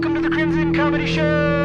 Welcome to the Crimson Comedy Show!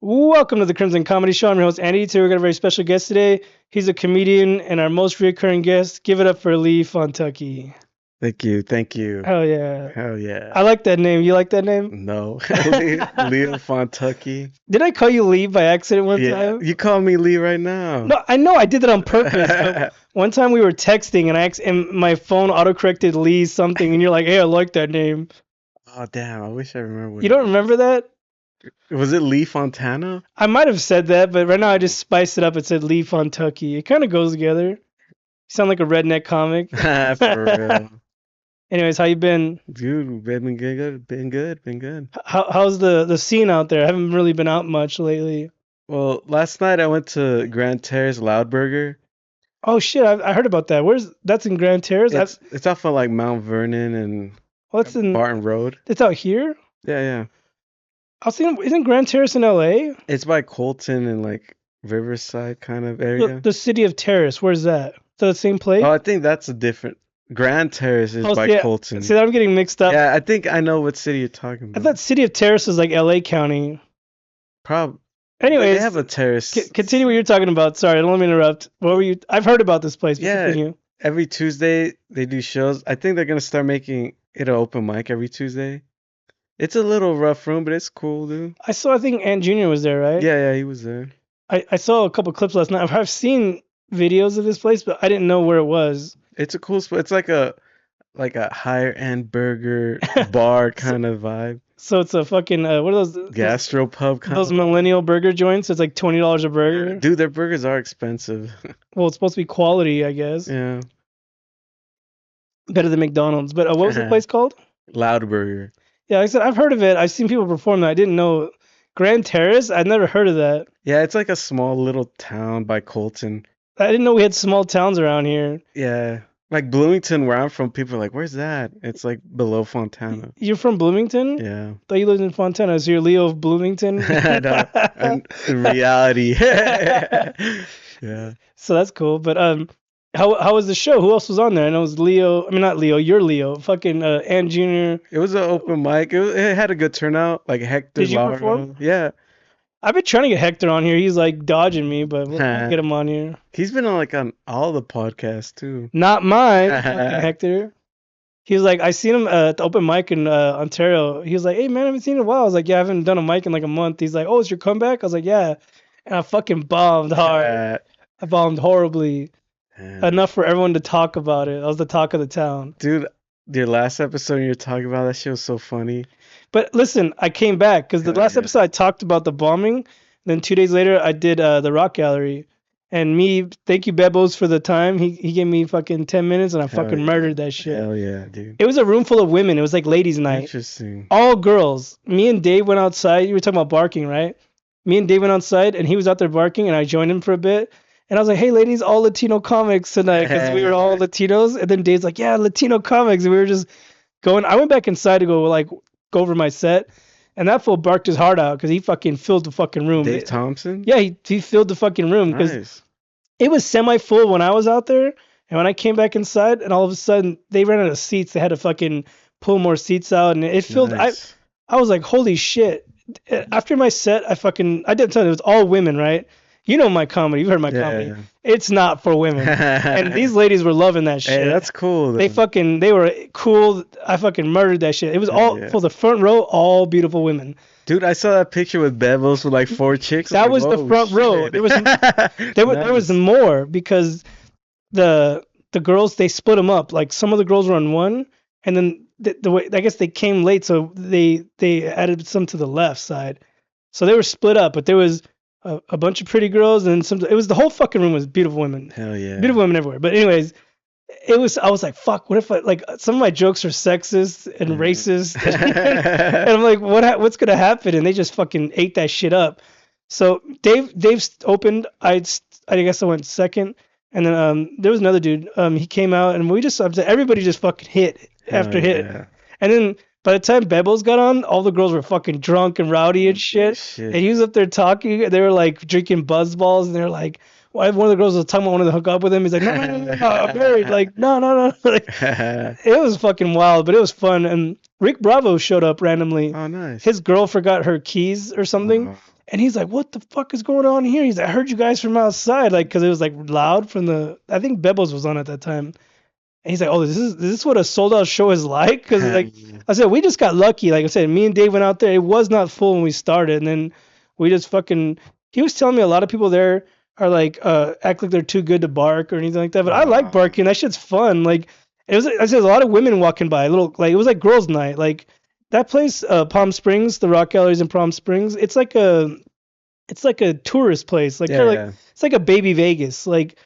Welcome to the Crimson Comedy Show. I'm your host, Andy. Today we've got a very special guest today. He's a comedian and our most recurring guest. Give it up for Lee Fontucky. Thank you. Thank you. Hell yeah. Hell yeah. I like that name. You like that name? No. Lee Fontucky. Did I call you Lee by accident one Yeah. time? You call me Lee right now. No, I know I did that on purpose. But one time we were texting and my phone autocorrected Lee something and you're like, hey, I like that name. Oh, damn. I wish I remember. You don't remember that? Was it Lee Fontana? I might have said that, but right now I just spiced it up. It said Lee Fontucky. It kind of goes together. You sound like a redneck comic. For real. Anyways, how you been? Dude, been good. Been good. How's the scene out there? I haven't really been out much lately. Well, last night I went to Grand Terrace Loudburger. Oh shit, I heard about that. That's in Grand Terrace? It's off of like Mount Vernon and It's in Barton Road. It's out here? Yeah. I was thinking, isn't Grand Terrace in LA? It's by Colton and like Riverside kind of area. The city of Terrace, where's that? Is that the same place? Oh, I think that's a different. Grand Terrace is by Colton. See, I'm getting mixed up. Yeah, I think I know what city you're talking about. I thought city of Terrace was like LA County. Anyways, they have a terrace. Continue what you're talking about. Sorry, don't let me interrupt. What were you? I've heard about this place. Yeah, continue. Every Tuesday they do shows. I think they're gonna start making it an open mic every Tuesday. It's a little rough room, but it's cool, dude. I think Ant Jr. was there, right? Yeah, he was there. I saw a couple clips last night. I've seen videos of this place, but I didn't know where it was. It's a cool spot. It's like a higher end burger bar kind of vibe. So it's a fucking what are those gastropub kind those millennial burger joints? It's like $20 a burger. Dude, their burgers are expensive. Well, it's supposed to be quality, I guess. Yeah. Better than McDonald's. But what was the place called? Loudburger. Yeah, like I said, I've heard of it. I've seen people perform that. I didn't know. Grand Terrace? I've never heard of that. Yeah, it's like a small little town by Colton. I didn't know we had small towns around here. Yeah. Like Bloomington, where I'm from, people are like, where's that? It's like below Fontana. You're from Bloomington? Yeah. I thought you lived in Fontana. So you're Leo of Bloomington? No, in reality. Yeah. So that's cool. But how was the show? Who else was on there? I know it was Leo. I mean, not Leo. You're Leo. Fucking Ant Jr. It was an open mic. It had a good turnout. Like Hector. Did you perform? Yeah. I've been trying to get Hector on here. He's like dodging me, but we'll get him on here. He's been on all the podcasts too. Not mine, fucking Hector. He was like, I seen him at the open mic in Ontario. He was like, hey man, I haven't seen you in a while. I was like, yeah, I haven't done a mic in like a month. He's like, oh, it's your comeback? I was like, yeah. And I fucking bombed hard. I bombed horribly. Enough for everyone to talk about it. I was the talk of the town. Dude, your last episode you were talking about, that shit was so funny. But listen, I came back because the last episode I talked about the bombing. Then 2 days later, I did the Rock Gallery. And thank you, Bebos, for the time. He gave me fucking 10 minutes and I fucking murdered that shit. Hell yeah, dude. It was a room full of women. It was like ladies' night. Interesting. All girls. Me and Dave went outside. You were talking about barking, right? Me and Dave went outside and he was out there barking and I joined him for a bit. And I was like, hey, ladies, all Latino comics tonight because we were all Latinos. And then Dave's like, yeah, Latino comics. And we were just going. I went back inside to go over my set. And that fool barked his heart out because he fucking filled the fucking room. Dave Thompson? Yeah, he filled the fucking room because it was semi-full when I was out there. And when I came back inside, and all of a sudden, they ran out of seats. They had to fucking pull more seats out. And it filled. Nice. I was like, holy shit. After my set, I didn't tell you, it was all women, right? You know my comedy. You've heard my comedy. Yeah. It's not for women. And these ladies were loving that shit. Hey, that's cool. They were cool. I fucking murdered that shit. It was for the front row, all beautiful women. Dude, I saw that picture with Bevels with like 4 chicks. That was the front row. There was more because the girls, they split them up. Like some of the girls were on one, and then the way I guess they came late, so they added some to the left side. So they were split up, but there was a bunch of pretty girls, and some. It was the whole fucking room was beautiful women. Hell yeah. Beautiful women everywhere. But anyways, I was like, fuck, what if like some of my jokes are sexist and racist, and I'm like, what's gonna happen? And they just fucking ate that shit up. So Dave opened. I guess I went second, and then there was another dude. He came out, and everybody just fucking hit after hit, and then by the time Bebbles got on, all the girls were fucking drunk and rowdy and shit. And he was up there talking. They were like drinking buzz balls, and they were like, one of the girls was talking about wanting to hook up with him. He's like, no, I'm married. Like, no. Like, it was fucking wild, but it was fun. And Rick Bravo showed up randomly. Oh, nice. His girl forgot her keys or something. Oh. And he's like, what the fuck is going on here? He's like, I heard you guys from outside. Like, because it was like loud from I think Bebbles was on at that time. And he's like, oh, is this what a sold out show is like? Because like I said, we just got lucky. Like I said, me and Dave went out there. It was not full when we started. And then we just fucking, he was telling me a lot of people there are like, act like they're too good to bark or anything like that. But I like barking. That shit's fun. Like I said, a lot of women walking by. It was like girls' night. Like that place, Palm Springs, the Rock Galleries in Palm Springs. It's like a tourist place. Like it's like a baby Vegas. Like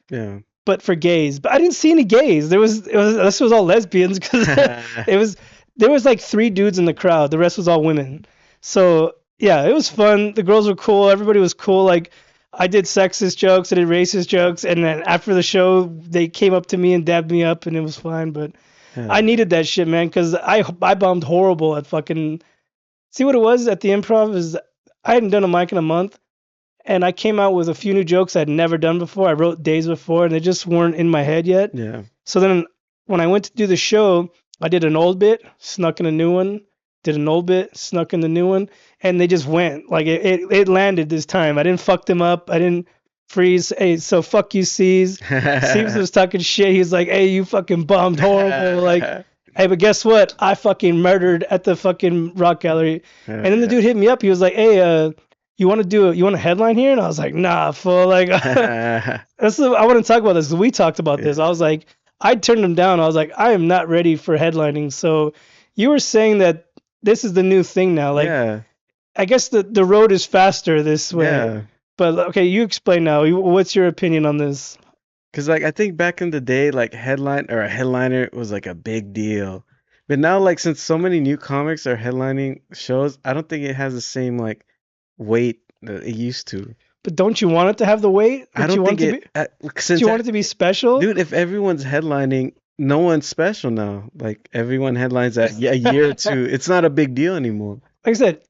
but for gays. But I didn't see any gays. This was all lesbians because there was like 3 dudes in the crowd. The rest was all women. So yeah, it was fun. The girls were cool. Everybody was cool. Like I did sexist jokes, I did racist jokes, and then after the show, they came up to me and dabbed me up, and it was fine. But I needed that shit, man, because I bombed horrible at fucking. See what it was at the Improv is I hadn't done a mic in a month. And I came out with a few new jokes I'd never done before. I wrote days before, and they just weren't in my head yet. Yeah. So then when I went to do the show, I did an old bit, snuck in a new one, did an old bit, snuck in the new one, and they just went. Like, it landed this time. I didn't fuck them up. I didn't freeze. Hey, so fuck you, C's. C's was talking shit. He's like, hey, you fucking bombed horrible. Like, hey, but guess what? I fucking murdered at the fucking Rock Gallery. And then the dude hit me up. He was like, hey, you want a headline here? And I was like, nah, fool. Like, I want to talk about this. We talked about this. I was like, I turned him down. I was like, I am not ready for headlining. So you were saying that this is the new thing now. Like, I guess the road is faster this way. Yeah. But okay, you explain now. What's your opinion on this? Because like I think back in the day, like a headliner was like a big deal. But now, like since so many new comics are headlining shows, I don't think it has the same like weight that it used to. But don't you want it to have the weight? I don't think it. Do you want it to be special, dude? If everyone's headlining, no one's special now. Like everyone headlines at a year or two. It's not a big deal anymore. Like I said,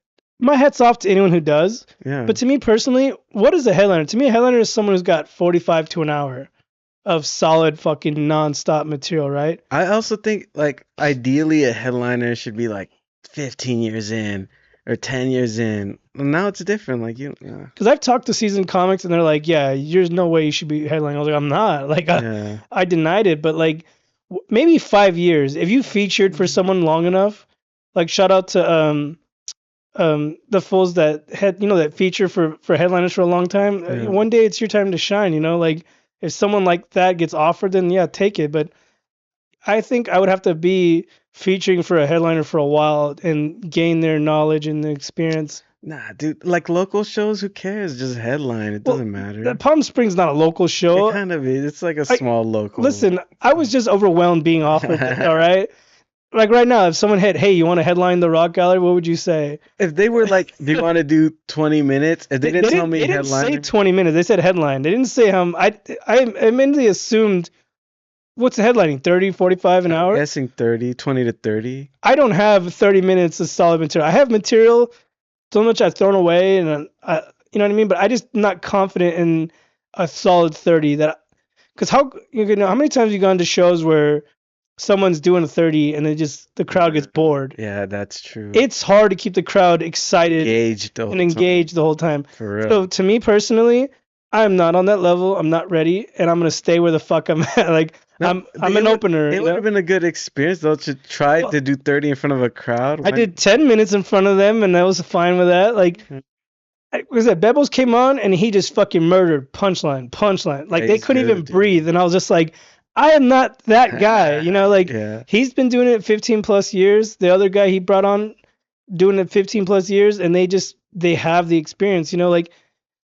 my hat's off to anyone who does. Yeah. But to me personally, what is a headliner? To me, a headliner is someone who's got 45 to an hour of solid fucking nonstop material, right? I also think like ideally a headliner should be like 15 years in. Or 10 years in. Now it's different. Like you. Because I've talked to seasoned comics and they're like, yeah, there's no way you should be headlining. I was like, I'm not. Like, I denied it. But like, maybe 5 years. If you featured for someone long enough, like shout out to the fools that that feature for headliners for a long time. Yeah. One day it's your time to shine. Like if someone like that gets offered, then yeah, take it. But I think I would have to be featuring for a headliner for a while and gain their knowledge and the experience. Nah, dude, like local shows, who cares? Just headline. It doesn't matter. Palm Springs not a local show. It kind of is. It's like a small local. Listen, I was just overwhelmed being offered it, all right? Like right now, if someone hey, you want to headline the Rock Gallery, what would you say? If they were like, do you want to do 20 minutes? If they didn't tell me headline. They didn't say 20 minutes. They said headline. They didn't say how. I immediately assumed. What's the headlining? 30, 45 an hour? I'm guessing 30, 20 to 30. I don't have 30 minutes of solid material. I have material, so much I've thrown away, and you know what I mean? But I just not confident in a solid 30. Because how many times have you gone to shows where someone's doing a 30 and the crowd gets bored? Yeah, that's true. It's hard to keep the crowd excited engaged the whole time. For real. So to me personally, I'm not on that level. I'm not ready, and I'm gonna stay where the fuck I'm at. Like I'm an opener. It would have been a good experience though to try to do 30 in front of a crowd. I did 10 minutes in front of them, and I was fine with that. Like, was that Bebbles came on and he just fucking murdered punchline. Like they couldn't even breathe, and I was just like, I am not that guy. He's been doing it 15 plus years. The other guy he brought on doing it 15 plus years, and they have the experience. Like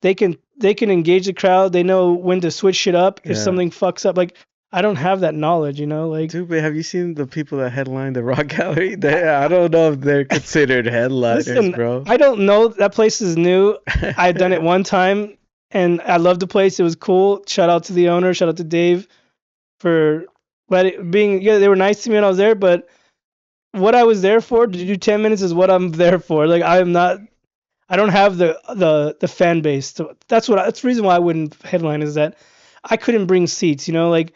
they can engage the crowd. They know when to switch shit up if Yeah. something fucks up. Like I don't have that knowledge, like. Dude, but have you seen the people that headline the Rock Gallery? I don't know if they're considered headliners, Listen, bro. I don't know. That place is new. I had done it one time, and I loved the place. It was cool. Shout out to the owner. Shout out to Dave for being. Yeah, they were nice to me when I was there. But what I was there for to do 10 minutes is what I'm there for. Like I am not. I don't have the fan base. That's the reason why I wouldn't headline is that I couldn't bring seats. Like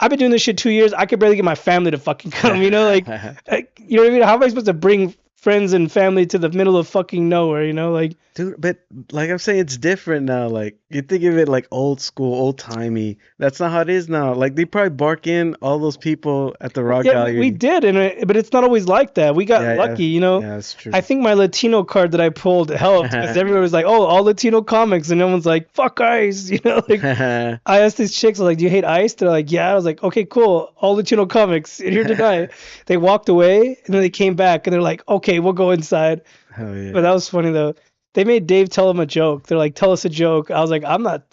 I've been doing this shit 2 years. I could barely get my family to fucking come. You know what I mean? How am I supposed to bring friends and family to the middle of fucking nowhere? Like. Dude, but like I'm saying, it's different now. Like you think of it like old school, old timey. That's not how it is now. Like they probably bark in all those people at the Rock Yeah, we Gallery. did, but it's not always like that. We got Yeah, yeah, lucky. yeah, that's true. I think my Latino card that I pulled helped because everyone was like, "Oh, all Latino comics," and no one's like, "Fuck ICE," Like I asked these chicks, I was like, "Do you hate ICE?" They're like, "Yeah." I was like, "Okay, cool. All Latino comics in here tonight." They walked away and then they came back and they're like, "Okay, we'll go inside." Hell yeah. But that was funny though. They made Dave tell them a joke. They're like, "Tell us a joke." I was like, I'm not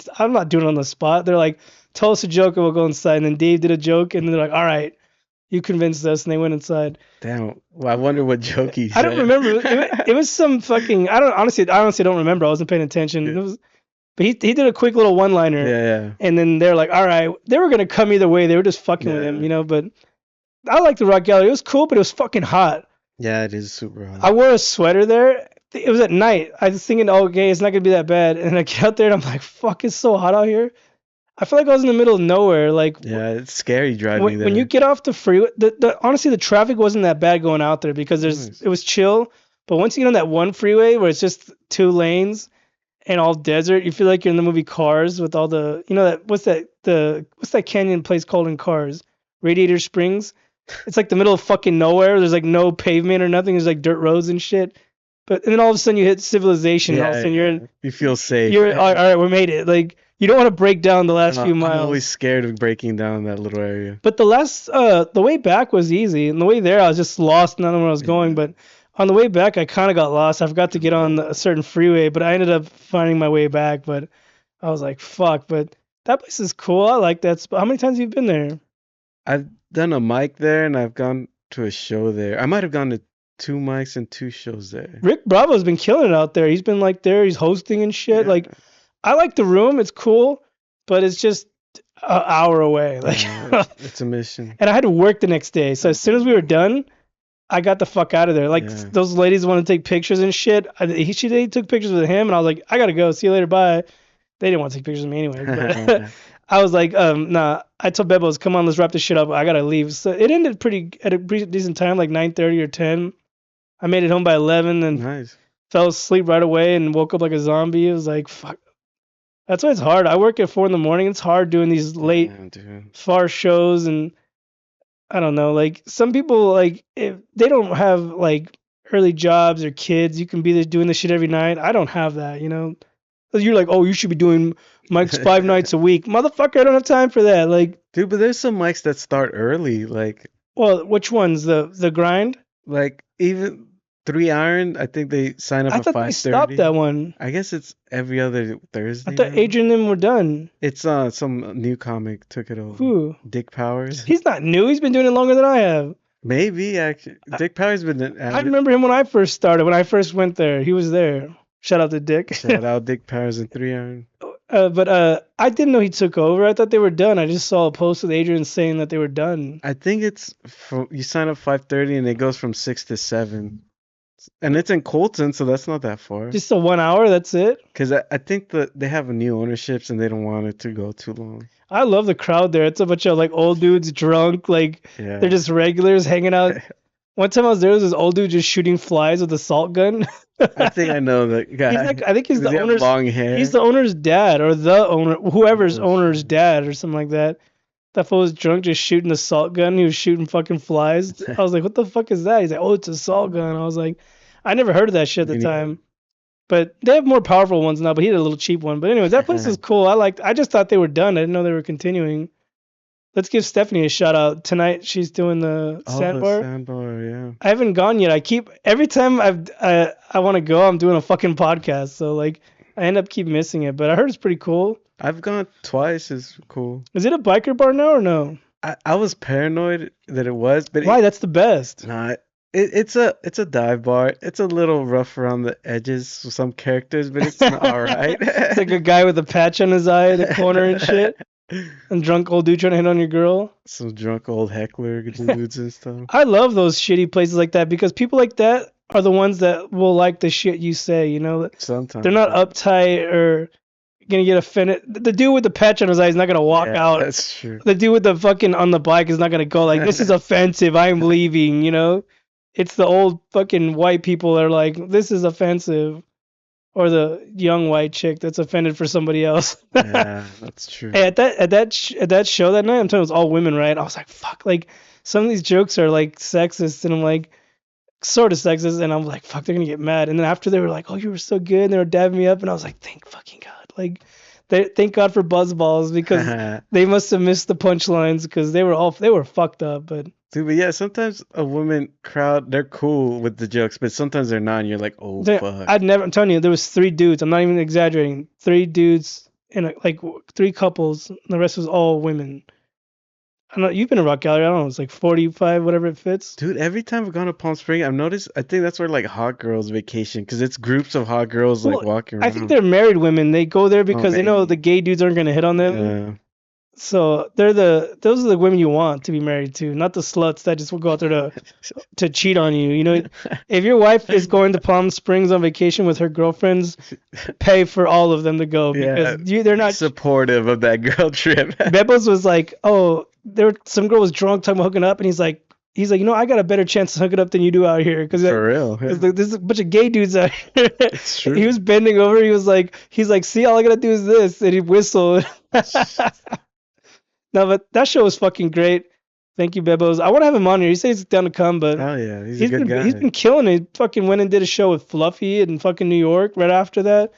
doing it on the spot." They're like, "Tell us a joke and we'll go inside." And then Dave did a joke and then they're like, "All right, you convinced us," and they went inside. Damn. Well, I wonder what joke he I don't said. remember. It was some fucking. I honestly don't remember. I wasn't paying attention. It was, but he did a quick little one-liner. Yeah, And then they're like, "All right," they were gonna come either way. They were just fucking with him, But I like the Rock Gallery. It was cool, but it was fucking hot. yeah. It is super hot. I wore a sweater there. It was at night. I was thinking, "Oh, okay, it's not gonna be that bad." And I get out there and I'm like, "Fuck, it's so hot out here." I feel like I was in the middle of nowhere. Like Yeah, it's scary driving there. when you get off the freeway, honestly the traffic wasn't that bad going out there because Nice. it was chill. But once you get on that one freeway where it's just two lanes and all desert, you feel like you're in the movie Cars with all the that what's that canyon place called in Cars? Radiator Springs. It's like the middle of fucking nowhere. There's like no pavement or nothing. There's like dirt roads and shit. But and then all of a sudden you hit civilization. And all of a sudden you feel safe. you're all right. We made it. Like you don't want to break down the last few miles. I'm always scared of breaking down that little area. But the way back was easy, and the way there I was just lost, not knowing where I was going. But on the way back, I kind of got lost. I forgot to get on a certain freeway, but I ended up finding my way back. But I was like, fuck. But that place is cool. I like that spot. How many times have you been there? I've done a mic there, and I've gone to a show there. I might have gone to 2 mics and 2 shows there. Rick Bravo's been killing it out there. He's been like there. He's hosting and shit. Yeah. Like, I like the room. It's cool, but it's just an hour away. Like, it's a mission. And I had to work the next day. So as soon as we were done, I got the fuck out of there. Like those ladies want to take pictures and shit. They took pictures with him, and I was like, I gotta go. See you later. Bye. They didn't want to take pictures of me anyway. But I was like, nah. I told Bebos, come on, let's wrap this shit up. I gotta leave. So it ended at a pretty decent time, like 9:30 or 10. I made it home by 11 and fell asleep right away and woke up like a zombie. It was like, fuck. That's why it's hard. I work at 4 a.m. It's hard doing these late, far shows, and I don't know. Like some people, like if they don't have like early jobs or kids, you can be there doing this shit every night. I don't have that, You're like, oh, you should be doing mics 5 nights a week, motherfucker. I don't have time for that. Like, dude, but there's some mics that start early, like. Well, which ones? The grind? Like even 3 Iron, I think they sign up I at thought 5:30. they stopped that one. I guess it's every other Thursday. I thought Adrian and them were done. It's some new comic took it over. Who? Dick Powers. He's not new. He's been doing it longer than I have. Maybe actually, Dick Powers been. I remember him when I first started. When I first went there, he was there. Shout out to Dick. Shout out Dick Powers and 3 Iron. But I didn't know he took over. I thought they were done. I just saw a post with Adrian saying that they were done. I think it's you sign up 5:30 and it goes from 6 to 7. And it's in Colton, so that's not that far. Just a 1 hour, that's it? Because I think that they have new ownerships and they don't want it to go too long. I love the crowd there. It's a bunch of like old dudes drunk. Like they're just regulars hanging out. One time I was there was this old dude just shooting flies with a salt gun. I think I know the guy. I think he's the owner's long hair. He's the owner's dad or the owner, whoever's owner's dad or something like that. That fool was drunk just shooting a salt gun. He was shooting fucking flies. I was like, what the fuck is that? He's like, oh, it's a salt gun. I was like, I never heard of that shit at the time. But they have more powerful ones now, but he had a little cheap one. But anyways, that place is cool. I just thought they were done. I didn't know they were continuing. Let's give Stephanie a shout out. Tonight she's doing the sandbar. Sandbar, yeah. I haven't gone yet. Every time I want to go, I'm doing a fucking podcast. So like I end up keep missing it, but I heard it's pretty cool. I've gone twice. It's cool. Is it a biker bar now or no? I was paranoid that it was, but Why? That's the best. nah, it's a dive bar. It's a little rough around the edges with some characters, but it's not all right. It's like a guy with a patch on his eye in the corner and shit. And drunk old dude trying to hit on your girl. Some drunk old heckler dudes and stuff. I love those shitty places like that because people like that are the ones that will like the shit you say, you know? Sometimes. They're not uptight or gonna get offended. The dude with the patch on his eye is not gonna walk out. That's true. The dude with the fucking on the bike is not gonna go like, this is offensive, I'm leaving, you know? It's the old fucking white people that are like, this is offensive. Or the young white chick that's offended for somebody else. Yeah, that's true. Hey, at that show that night, I'm telling you, it was all women, right? I was like, fuck, like some of these jokes are like sexist, and I'm like, sort of sexist, and I'm like, fuck, they're gonna get mad. And then after they were like, oh, you were so good, and they were dabbing me up, and I was like, thank fucking God, like, thank God for Buzzballs because they must have missed the punchlines because they were fucked up, but. Dude, but yeah, sometimes a woman crowd, they're cool with the jokes, but sometimes they're not, and you're like, oh, fuck. I'm telling you, there was 3 dudes. I'm not even exaggerating. 3 dudes and like 3 couples. And the rest was all women. I know you've been to Rock Gallery. I don't know. It's like 45, whatever it fits. Dude, every time I've gone to Palm Springs, I've noticed, I think that's where like hot girls vacation, because it's groups of hot girls like walking around. I think they're married women. They go there because they know the gay dudes aren't going to hit on them. Yeah. So those are the women you want to be married to, not the sluts that just will go out there to cheat on you. You know, if your wife is going to Palm Springs on vacation with her girlfriends, pay for all of them to go because they're not supportive of that girl trip. Bebos was like, oh, some girl was drunk talking about hooking up, and he's like, you know, I got a better chance to hook it up than you do out here because for real, there's a bunch of gay dudes out here. It's true. He was bending over. He's like, see, all I gotta do is this, and he whistled. No, but that show was fucking great. Thank you, Bebos. I want to have him on here. He says he's down to come, but oh yeah, he's a good guy. He's been killing it. He fucking went and did a show with Fluffy in fucking New York right after that,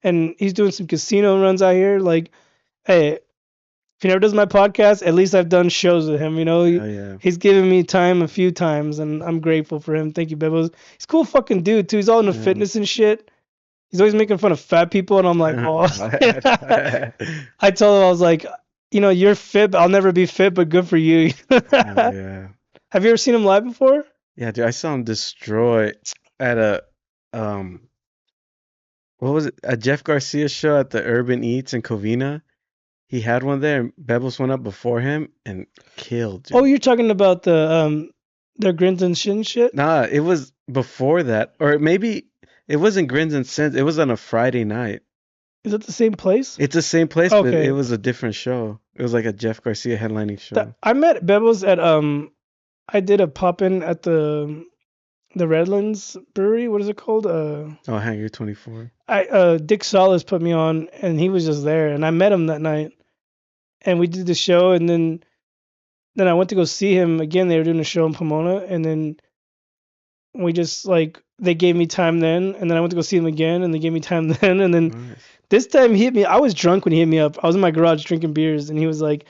and he's doing some casino runs out here. Like, hey, if he never does my podcast, at least I've done shows with him. You know, he's given me time a few times, and I'm grateful for him. Thank you, Bebos. He's a cool fucking dude too. He's all into fitness and shit. He's always making fun of fat people, and I'm like, oh. I told him, I was like, you know, you're fit, but I'll never be fit, but good for you. Yeah. Have you ever seen him live before? Yeah, dude, I saw him destroy at a what was it? A Jeff Garcia show at the Urban Eats in Covina. He had one there, and Bebos went up before him and killed. Dude. Oh, you're talking about their Grins and Shin shit? Nah, it was before that, or maybe it wasn't Grins and Sins. It was on a Friday night. Is it the same place? It's the same place, but it was a different show. It was like a Jeff Garcia headlining show. I met Bebos at I did a pop-in at the Redlands Brewery. What is it called? Hangar 24. Dick Solis put me on, and he was just there, and I met him that night, and we did the show, and then I went to go see him again. They were doing a show in Pomona, and then we just like they gave me time then, and then I went to go see him again, and they gave me time then, and then. Nice. This time he hit me. I was drunk when he hit me up. I was in my garage drinking beers, and he was like,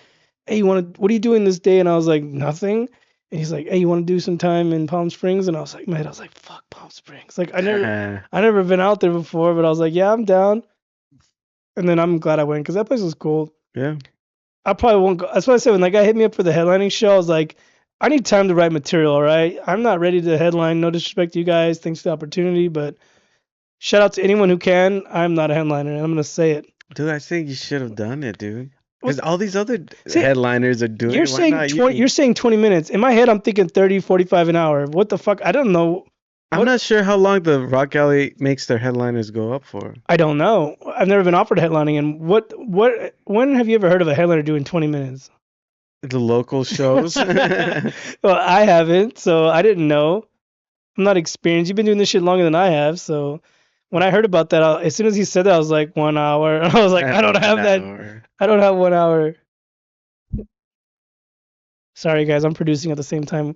"Hey, what are you doing this day?" And I was like, "Nothing." And he's like, "Hey, you want to do some time in Palm Springs?" And I was like, "Man," I was like, "Fuck Palm Springs." Like I never been out there before, but I was like, "Yeah, I'm down." And then I'm glad I went because that place was cool. Yeah. I probably won't go. That's what I said when that guy hit me up for the headlining show. I was like, I need time to write material. All right, I'm not ready to headline. No disrespect to you guys. Thanks for the opportunity, but. Shout out to anyone who can. I'm not a headliner, and I'm gonna say it. Dude, I think you should have done it, dude. Because all these other headliners are doing it. You're saying 20 minutes. In my head, I'm thinking 30, 45 an hour. What the fuck? I don't know. I'm not sure how long the Rock Alley makes their headliners go up for. I don't know. I've never been offered headlining. And when have you ever heard of a headliner doing 20 minutes? The local shows. Well, I haven't, so I didn't know. I'm not experienced. You've been doing this shit longer than I have, so. When I heard about that, as soon as he said that, I was like, 1 hour. I was like, I don't have that. Hour. I don't have 1 hour. Sorry, guys. I'm producing at the same time.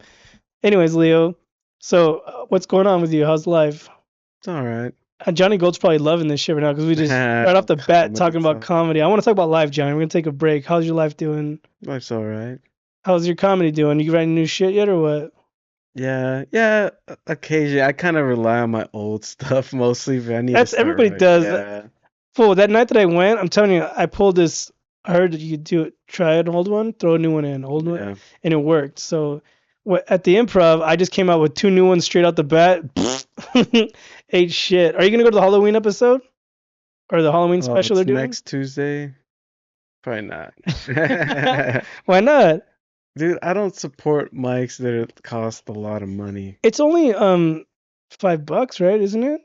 Anyways, Leo. So, what's going on with you? How's life? It's all right. Johnny Gold's probably loving this shit right now because we just right off the bat talking about comedy. I want to talk about life, Johnny. We're going to take a break. How's your life doing? Life's all right. How's your comedy doing? You writing new shit yet or what? Yeah. Occasionally, I kind of rely on my old stuff mostly. But I need everybody does. Yeah. Fool, that night that I went, I'm telling you, I pulled this. I heard that you could do it, try an old one, throw a new one in, old one, Yeah. and it worked. So at the improv, I just came out with 2 new ones straight out the bat. Ate shit. Are you gonna go to the Halloween episode or the Halloween Oh, special they're it's doing? next Tuesday. Probably not. Why not? Dude, I don't support mics that cost a lot of money. It's only $5, right? Isn't it?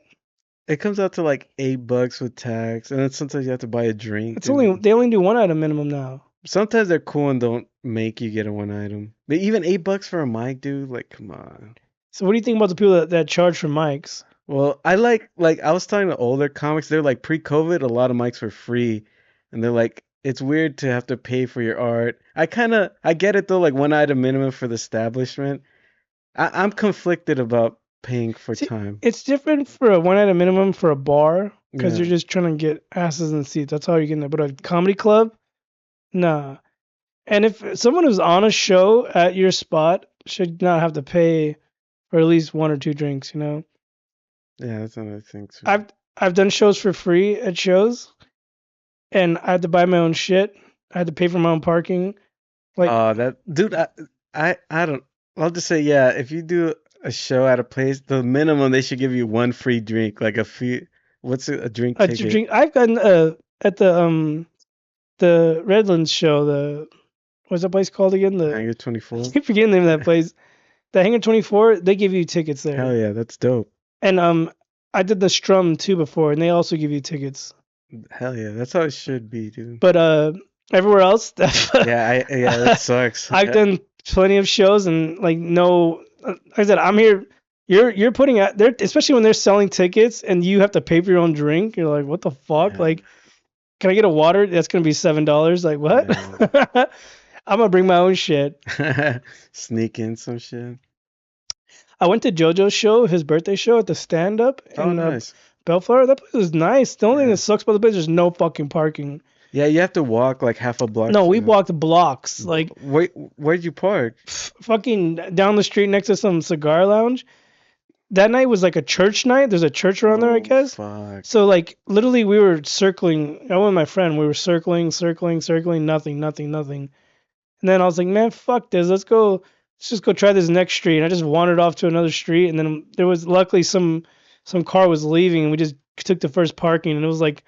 It comes out to like $8 with tax, and then sometimes you have to buy a drink. It's only they only do 1 item minimum now. Sometimes they're cool and don't make you get a one item. But even $8 for a mic, dude, like come on. So what do you think about the people that charge for mics? Well, I like I was talking to older comics, they're like pre-COVID, a lot of mics were free. And they're like, it's weird to have to pay for your art. I get it though, like one item minimum for the establishment. I'm conflicted about paying for See, time. it's different for a 1 item minimum for a bar because Yeah. you're just trying to get asses in seats. That's how you're getting it. But a comedy club, nah. And if someone who's on a show at your spot should not have to pay for at least 1 or 2 drinks, you know? Yeah, that's another thing too. I've done shows for free at shows and I had to buy my own shit. I had to pay for my own parking. Like That dude, I don't. I'll just say, yeah. If you do a show at a place, the minimum they should give you one free drink, like a free. What's a drink a ticket? drink I've gotten at the Redlands show, what's that place called again? Hangar I 24. keep forgetting the name of that place. The Hangar 24, they give you tickets Hell there. yeah, that's dope. And I did the Strum too before, and they also give you tickets. Hell yeah, that's how it should be, dude. But everywhere else, Yeah, that sucks. I've done plenty of shows and like no, like I said, I'm here. You're putting out there, especially when they're selling tickets and you have to pay for your own drink. You're like, what the fuck? Yeah, Like, can I get a water? That's gonna be $7. Like what? yeah. I'm gonna bring my own shit. Sneak in some shit. I went to JoJo's show, his birthday show at the stand up Oh, in nice. Bellflower. That place was nice. The only thing Yeah. that sucks about the place is no fucking parking. Yeah, you have to walk like half a block. No, we walked blocks, like Wait, where'd you park? fucking down the street next to some cigar lounge. That night was like a church night. There's a church around there, I Oh, guess. fuck. So like literally we were circling. I went with my friend. We were circling, nothing. And then I was like, man, fuck this. Let's just go try this next street. And I just wandered off to another street, and then there was luckily some car was leaving, and we just took the first parking, and it was like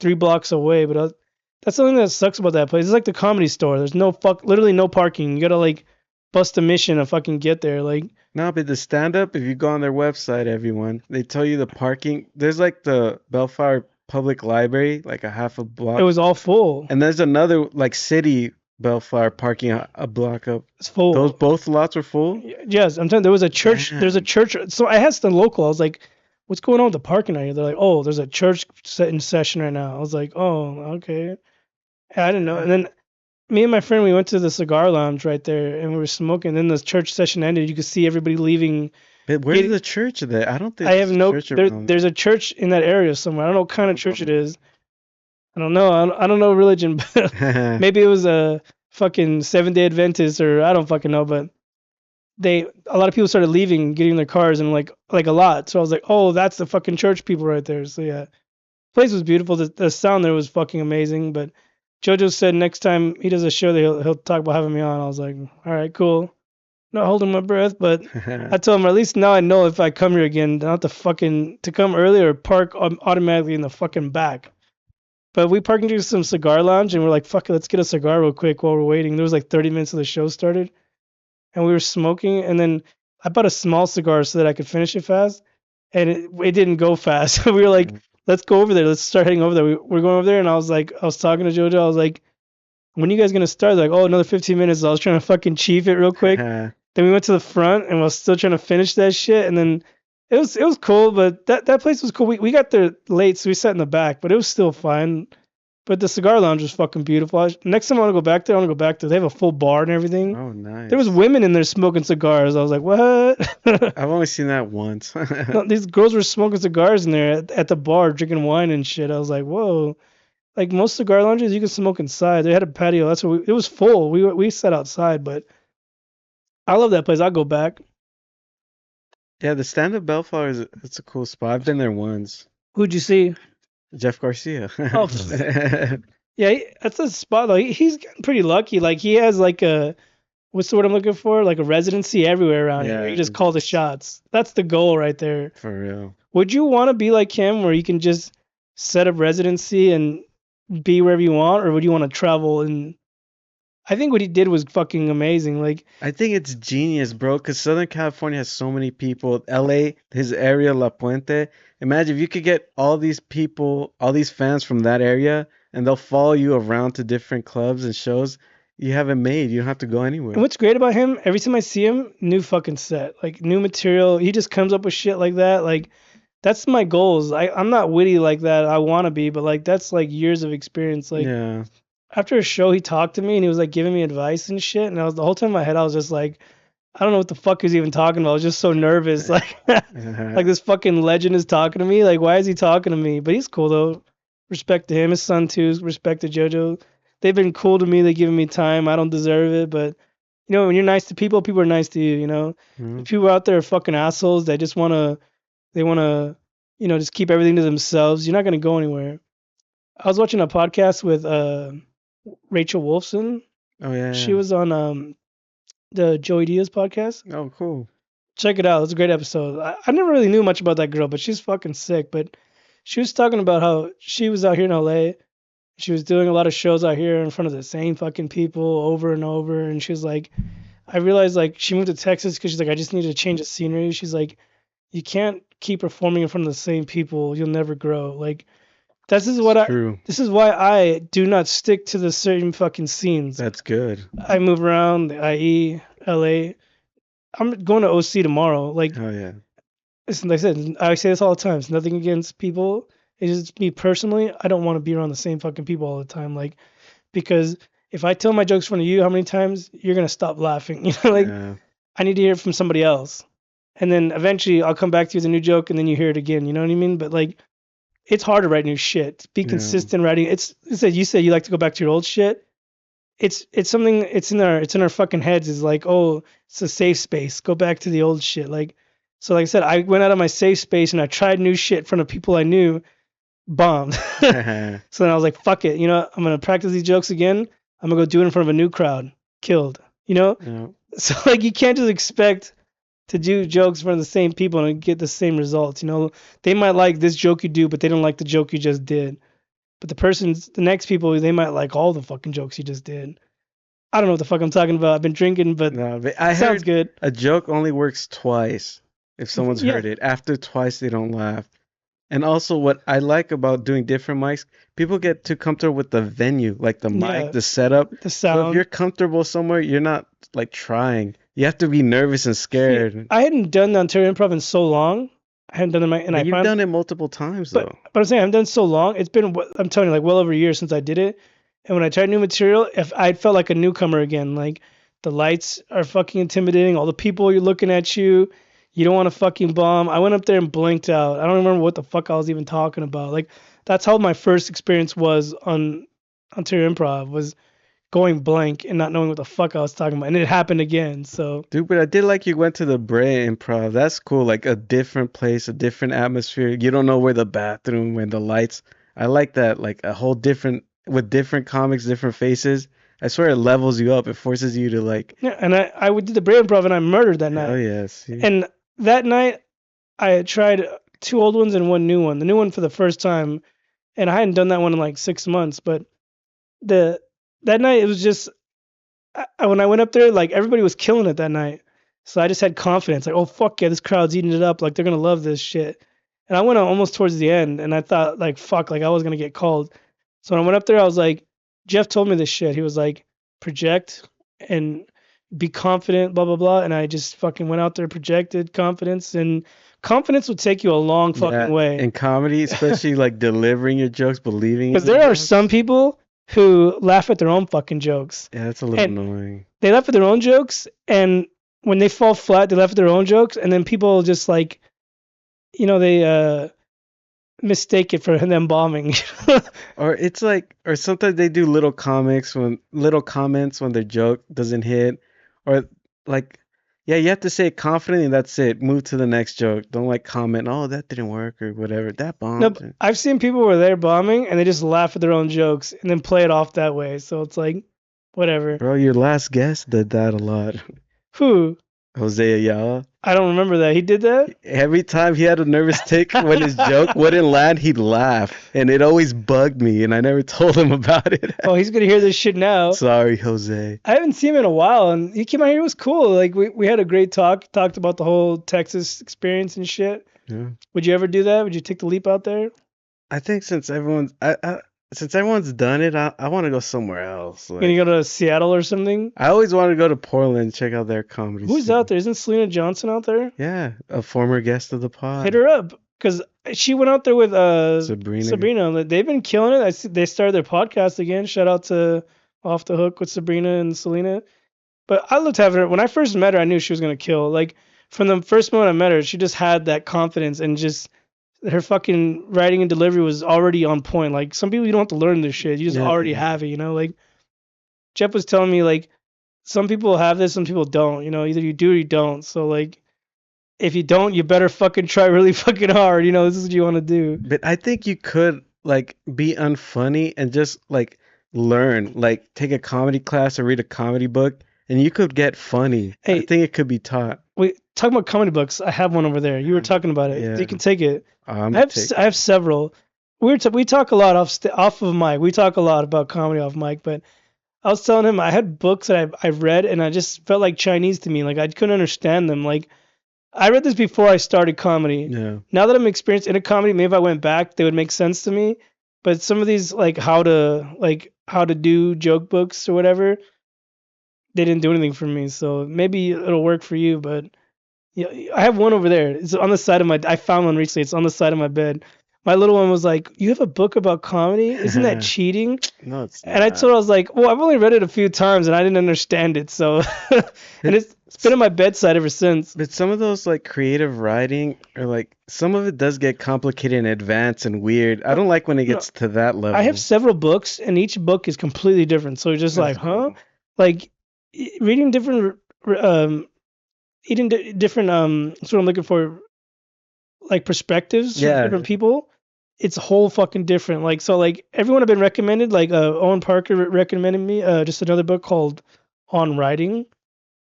3 blocks away. But that's something that sucks about that place. It's like the Comedy Store. There's literally no parking. You gotta like bust a mission to fucking get there. Like No, but the stand up, if you go on their website, everyone, they tell you the parking. There's like the Bellflower Public Library, like a half a block. it was all full. And there's another like city Bellflower parking a block up. It's full. Those both lots were full? Yes, I'm telling you, there was a church. Damn. There's a church. So I asked the local. I was like, "What's going on with the parking out here?" They're like, "Oh, there's a church set in session right now." I was like, "Oh, okay." I didn't know. And then me and my friend, we went to the cigar lounge right there, and we were smoking. Then the church session ended. You could see everybody leaving. But where's the church there? I don't think I have there's a no. church around. There's a church in that area somewhere. I don't know what kind of church it is. I don't know. I don't know religion, but maybe it was a fucking Seventh-day Adventist, or I don't fucking know. But a lot of people started leaving, getting in their cars, and like a lot. So I was like, oh, that's the fucking church people right there. So yeah, place was beautiful. The sound there was fucking amazing. But JoJo said next time he does a show, that he'll talk about having me on. I was like, all right, cool. Not holding my breath, but I told him at least now I know if I come here again, not to come early or park automatically in the fucking back. But we parked into some cigar lounge and we're like, fuck it, let's get a cigar real quick while we're waiting. There was like 30 minutes of the show started, and we were smoking, and then I bought a small cigar so that I could finish it fast, and it didn't go fast. We were like, let's go over there. Let's start heading over there. We're going over there, and I was talking to JoJo. I was like, when are you guys gonna start? They're like, oh, another 15 minutes. I was trying to fucking chief it real quick. Then we went to the front, and we was still trying to finish that shit. And then it was cool, but that place was cool. We got there late, so we sat in the back, but it was still fine. But the cigar lounge was fucking beautiful. Next time I want to go back there, I want to go back there. They have a full bar and everything. Oh, nice. There was women in there smoking cigars. I was like, what? I've only seen that once. No, these girls were smoking cigars in there at the bar, drinking wine and shit. I was like, whoa. Like most cigar lounges, you can smoke inside. They had a patio. That's what it was full. We sat outside, but I love that place. I'll go back. Yeah, the stand-up Bellflower it's a cool spot. I've been there once. Who'd you see? Jeff Garcia. Oh, yeah, that's a spot though. He's gotten pretty lucky. Like he has like a what's the word I'm looking for? Like a residency everywhere around here. He Yeah, just call the shots. That's the goal right there. for real. Would you want to be like him, where you can just set up residency and be wherever you want, or would you want to travel? And I think what he did was fucking amazing. Like, I think it's genius, bro, because Southern California has so many people. LA, his area, La Puente. Imagine if you could get all these people, all these fans from that area, and they'll follow you around to different clubs and shows. You have it made. You don't have to go and anywhere. what's great about him? Every time I see him, new fucking set, like new material. He just comes up with shit like that. Like, that's my goals. I'm not witty like that. I want to be, but like that's like years of experience. Like Yeah. after a show, he talked to me and he was like giving me advice and shit. And I was the whole time in my head, I was just like, I don't know what the fuck he's even talking about. I was just so nervous. Like, like this fucking legend is talking to me. Like, why is he talking to me? But he's cool though. Respect to him. His son too. Respect to JoJo. They've been cool to me. They're giving me time. I don't deserve it, but you know, when you're nice to people, people are nice to you. You know, Mhm. if people out there are fucking assholes that just wanna, you know, just keep everything to themselves, you're not gonna go anywhere. I was watching a podcast with Rachel Wolfson. Oh yeah, She yeah. was on the Joey Diaz podcast. Oh, cool. Check it out. It's a great episode. I never really knew much about that girl, but she's fucking sick. But she was talking about how she was out here in LA. She was doing a lot of shows out here in front of the same fucking people over and over. And she was like, I realized like she moved to Texas because she's like, I just needed to change the scenery. She's like, you can't keep performing in front of the same people. You'll never grow. Like It's true. this is why I do not stick to the same fucking scenes. That's good. I move around, the IE, LA. I'm going to OC tomorrow. Like, Oh yeah. listen, like I said, I say this all the time. It's nothing against people. It's just me personally. I don't want to be around the same fucking people all the time. Like, because if I tell my jokes in front of you, how many times you're gonna stop laughing? You know, like Yeah. I need to hear it from somebody else, and then eventually I'll come back to you with a new joke, and then you hear it again. You know what I mean? But like, it's hard to write new shit. Be Yeah. consistent writing. It's said you said you like to go back to your old shit. It's something. It's in our fucking heads. Is like, oh, it's a safe space. Go back to the old shit. Like, so like I said, I went out of my safe space and I tried new shit in front of people I knew, bombed. So then I was like, fuck it. You know, I'm gonna practice these jokes again. I'm gonna go do it in front of a new crowd. Killed. You know. Yeah. So like you can't just expect to do jokes in front of the same people and get the same results. You know, they might like this joke you do, but they don't like the joke you just did. But the next people, they might like all the fucking jokes you just did. I don't know what the fuck I'm talking about. I've been drinking, but No, but I it sounds heard good. a joke only works twice if someone's Yeah, heard it. After twice, they don't laugh. And also, what I like about doing different mics, people get too comfortable with the venue, like the mic, yeah, the setup. the So if you're sound. comfortable somewhere, you're not like trying. You have to be nervous and See, scared. I hadn't done the Ontario Improv in so long. I hadn't done it, and But I you've found, done it multiple times, but though. I'm saying I haven't done it so long. It's been, I'm telling you, like well over a year since I did it. And when I tried new material, if I felt like a newcomer again, like the lights are fucking intimidating. All the people you're looking at you. You don't want to fucking bomb. I went up there and blinked out. I don't remember what the fuck I was even talking about. Like that's how my first experience was on Ontario Improv was going blank and not knowing what the fuck I was talking about. And it happened again. So Dude, but I did like you went to the Brea Improv. That's cool. Like a different place, a different atmosphere. You don't know where the bathroom and the lights. I like that. Like a whole different, with different comics, different faces. I swear it levels you up. It forces you to like, yeah, and I did the Brave Improv and I murdered that hell night. yeah, see? And that night I had tried two old ones and one new one. The new one for the first time, and I hadn't done that one in like 6 months. But the that night it was just when I went up there, like everybody was killing it that night. So I just had confidence, like, oh fuck yeah, this crowd's eating it up, like they're gonna love this shit. And I went on almost towards the end, and I thought like fuck, like I was gonna get called. So when I went up there, I was like, Jeff told me this shit. He was like, project and be confident, blah blah blah. And I just fucking went out there, projected confidence, and confidence will take you a long fucking Yeah. way. In comedy, especially like delivering your jokes, believing in Because your there are jokes. some people who laugh at their own fucking jokes. Yeah, that's a little And annoying. they laugh at their own jokes, and when they fall flat, they laugh at their own jokes, and then people just like, you know, they mistake it for them bombing. Or it's like, or sometimes they do little comments when their joke doesn't hit, or like Yeah, you have to say it confidently and that's it. Move to the next joke. Don't like comment, oh, that didn't work or whatever. That Nope. bombed. I've seen people where they're bombing and they just laugh at their own jokes and then play it off that way. So it's like, whatever. Bro, your last guest did that a lot. Who? Jose Ayala. I don't remember that. He did that? Every time he had a nervous tick when his joke wouldn't land, he'd laugh. And it always bugged me, and I never told him about it. Oh, he's going to hear this shit now. Sorry, Jose. I haven't seen him in a while, and he came out here. It was cool. Like, we had a great talk, talked about the whole Texas experience and shit. Yeah. Would you ever do that? Would you take the leap out there? I think since everyone's done it, I want to go somewhere else. Like, you gonna go to Seattle or something? I always want to go to Portland, check out their comedy. Who's out there? Isn't Selena Johnson out there? Yeah, a former guest of the pod. Hit her up, because she went out there with Sabrina. Sabrina. They've been killing it. They started their podcast again. Shout out to Off the Hook with Sabrina and Selena. But I loved having her. When I first met her, I knew she was gonna kill. Like, from the first moment I met her, she just had that confidence, and just her fucking writing and delivery was already on point. Like, some people, you don't have to learn this shit. You just already have it, you know? Like, Jeff was telling me, like, some people have this, some people don't, you know? Either you do or you don't. So, like, if you don't, you better fucking try really fucking hard. You know, this is what you want to do. But I think you could, like, be unfunny and just, like, learn. Like, take a comedy class or read a comedy book, and you could get funny. Hey, I think it could be taught. Wait, talking about comedy books, I have one over there. You were talking about it. Yeah. You can take it. I have several. We talk a lot off of mic. We talk a lot about comedy off mic, but I was telling him I had books that I've read, and I just felt like Chinese to me. Like, I couldn't understand them. Like, I read this before I started comedy. Yeah. Now that I'm experienced in a comedy, maybe if I went back, they would make sense to me. But some of these, like how to do joke books or whatever, they didn't do anything for me. So maybe it'll work for you, but yeah, I have one over there. It's on the side of I found one recently. It's on the side of my bed. My little one was like, "You have a book about comedy? Isn't that cheating?" No, it's not. And I told her, I was like, "Well, I've only read it a few times and I didn't understand it." So, and it's been at my bedside ever since. But some of those, like, creative writing, or like, some of it does get complicated and advanced and weird. I don't like when it gets to that level. I have several books, and each book is completely different. So you're just like, huh? Like, reading different different that's what I'm looking for, like, perspectives from different people. It's a whole fucking different. Like, so, like, everyone have been recommended, like, Owen Parker recommended me just another book called On Writing.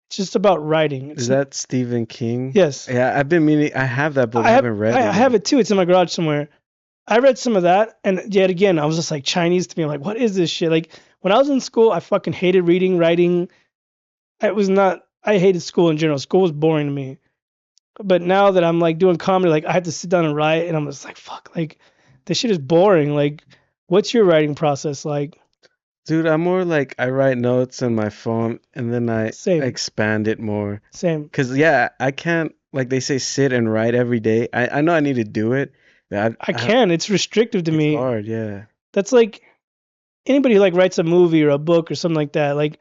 It's just about writing. Is that Stephen King? Yes. Yeah, I've been meaning. I have that book. I haven't read it. I have it too. It's in my garage somewhere. I read some of that, and yet again, I was just like, Chinese to me. I'm like, what is this shit? Like, when I was in school, I fucking hated reading, writing. I hated school in general. School was boring to me. But now that I'm, like, doing comedy, like, I have to sit down and write, and I'm just like, fuck, like, this shit is boring. Like, what's your writing process like? Dude, I'm more like, I write notes on my phone and then I expand it more. Same. Because, yeah, I can't, like they say, sit and write every day. I know I need to do it. I can. It's restrictive to me. It's hard, yeah. That's like anybody who, like, writes a movie or a book or something like that. Like,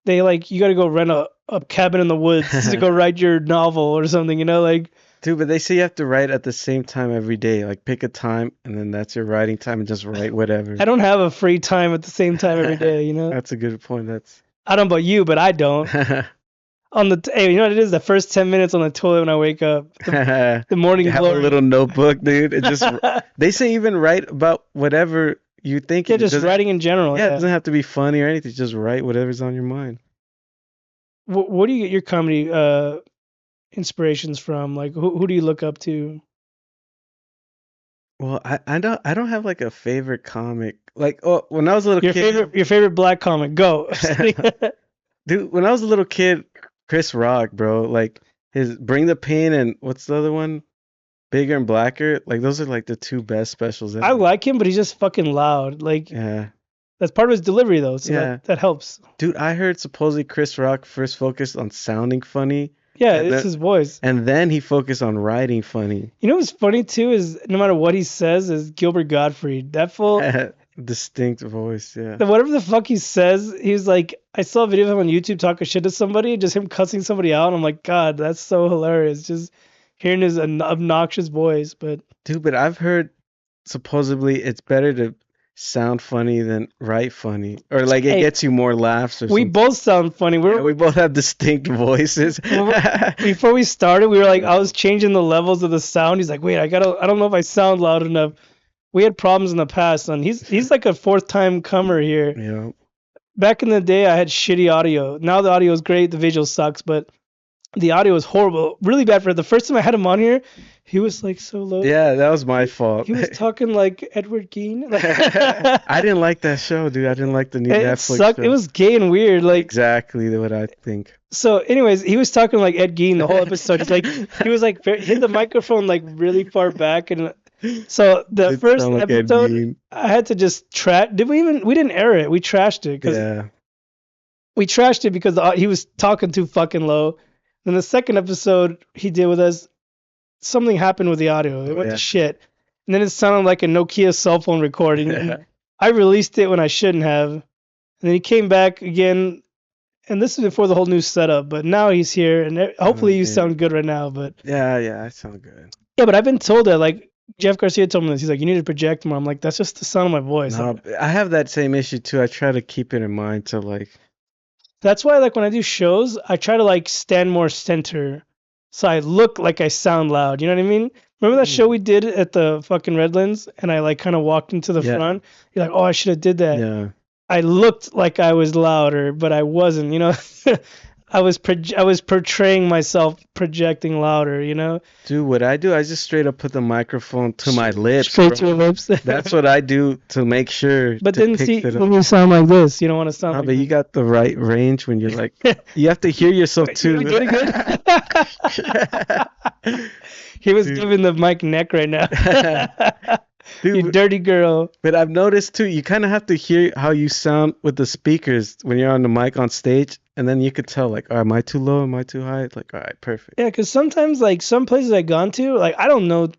they, like, you got to go rent a cabin in the woods to go write your novel or something, you know? Like, dude, but they say you have to write at the same time every day. Like, pick a time, and then that's your writing time, and just write whatever. I don't have a free time at the same time every day, you know? That's a good point. I don't know about you, but I don't. Hey, you know what it is? The first 10 minutes on the toilet when I wake up. The morning glory. Have a little notebook, dude. It just they say even write about whatever you think. Yeah, just writing in general. Yeah, it doesn't have to be funny or anything. Just write whatever's on your mind. What do you get your comedy inspirations from? Like, who do you look up to? Well, I don't have, like, a favorite comic. Like, when I was a little kid, your favorite black comic, go. Dude, when I was a little kid, Chris Rock, bro, like, his Bring the Pain and what's the other one? Bigger and Blacker. Like, those are, like, the two best specials ever. I like him, but he's just fucking loud. Like, yeah. That's part of his delivery, though, so yeah. that helps. Dude, I heard supposedly Chris Rock first focused on sounding funny. Yeah, it's his voice. And then he focused on writing funny. You know what's funny, too, is no matter what he says, is Gilbert Gottfried. That fool... distinct voice, yeah. Whatever the fuck he says, he's like... I saw a video of him on YouTube talking shit to somebody, just him cussing somebody out, and I'm like, God, that's so hilarious. Just hearing his obnoxious voice, but... Dude, but I've heard supposedly it's better to sound funny than write funny, or like it Hey, gets you more laughs or we something. both sound funny. Yeah, we both have distinct voices. Before we started, we were like, I was changing the levels of the sound. He's like, wait, I don't know if I sound loud enough. We had problems in the past, and he's like a fourth time comer here. Yeah. Back in the day, I had shitty audio. Now the audio is great, the visual sucks, but the audio was horrible, really bad. For the first time I had him on here, he was like so low. Yeah, that was my fault. He was talking like Edward Gein. I didn't like that show, dude. I didn't like the new It Netflix sucked. show. It was gay and weird. Like Exactly what I think. so. Anyways, he was talking like Ed Gein the whole episode. He's like he was like hit the microphone like really far back, and so the It first sound like Ed episode Gein. I had to just trash. We didn't air it. We trashed it because Yeah. we trashed it because he was talking too fucking low. Then the second episode he did with us, something happened with the audio. It went Yeah. to shit. And then it sounded like a Nokia cell phone recording. Yeah. And I released it when I shouldn't have. And then he came back again. And this is before the whole new setup. But now he's here. And hopefully you yeah. sound good right now. But Yeah, I sound good. yeah, but I've been told that, like, Jeff Garcia told me this. He's like, you need to project more. I'm like, that's just the sound of my voice. No, I have that same issue too. I try to keep it in mind to like. That's why, like, when I do shows, I try to, like, stand more center so I look like I sound loud. You know what I mean? Remember that show we did at the fucking Redlands and I, like, kind of walked into the Yeah. front? You're like, oh, I should have did that. Yeah. I looked like I was louder, but I wasn't, you know? I was portraying myself projecting louder, you know? Dude, what I do, I just straight up put the microphone to my lips. Straight to bro. your lips. That's what I do to make sure. But to then pick see, it up. when you sound like this, you don't want to sound No, like but you got the right range when you're like, you have to hear yourself too. You doing good? He was Dude. giving the mic neck right now. Dude, You dirty girl. but I've noticed too, you kind of have to hear how you sound with the speakers when you're on the mic on stage, and then you could tell, like, oh, am I too low? Am I too high? It's like, all right, perfect. Yeah, because sometimes, like, some places I've gone to, like, I don't know,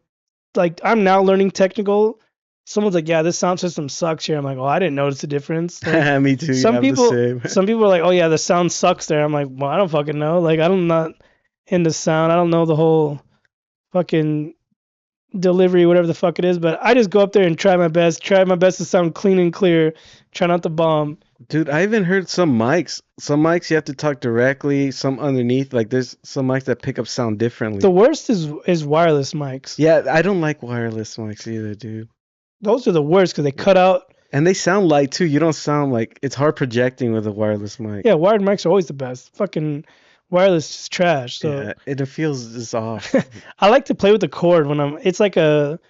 like, I'm now learning technical. Someone's like, yeah, this sound system sucks here. I'm like, oh, I didn't notice the difference. Like, Me too. some I'm people, the same. some people are like, oh yeah, the sound sucks there. I'm like, well, I don't fucking know. Like, I'm not into sound. I don't know the whole fucking delivery, whatever the fuck it is. But I just go up there and try my best to sound clean and clear. Try not to bomb. Dude, I even heard some mics. Some mics you have to talk directly, some underneath. Like there's some mics that pick up sound differently. The worst is wireless mics. Yeah, I don't like wireless mics either, dude. Those are the worst because they cut out. And they sound light too. You don't sound like it's hard projecting with a wireless mic. Yeah, wired mics are always the best. Fucking wireless is trash. So Yeah, it feels just off. I like to play with the cord when it's like a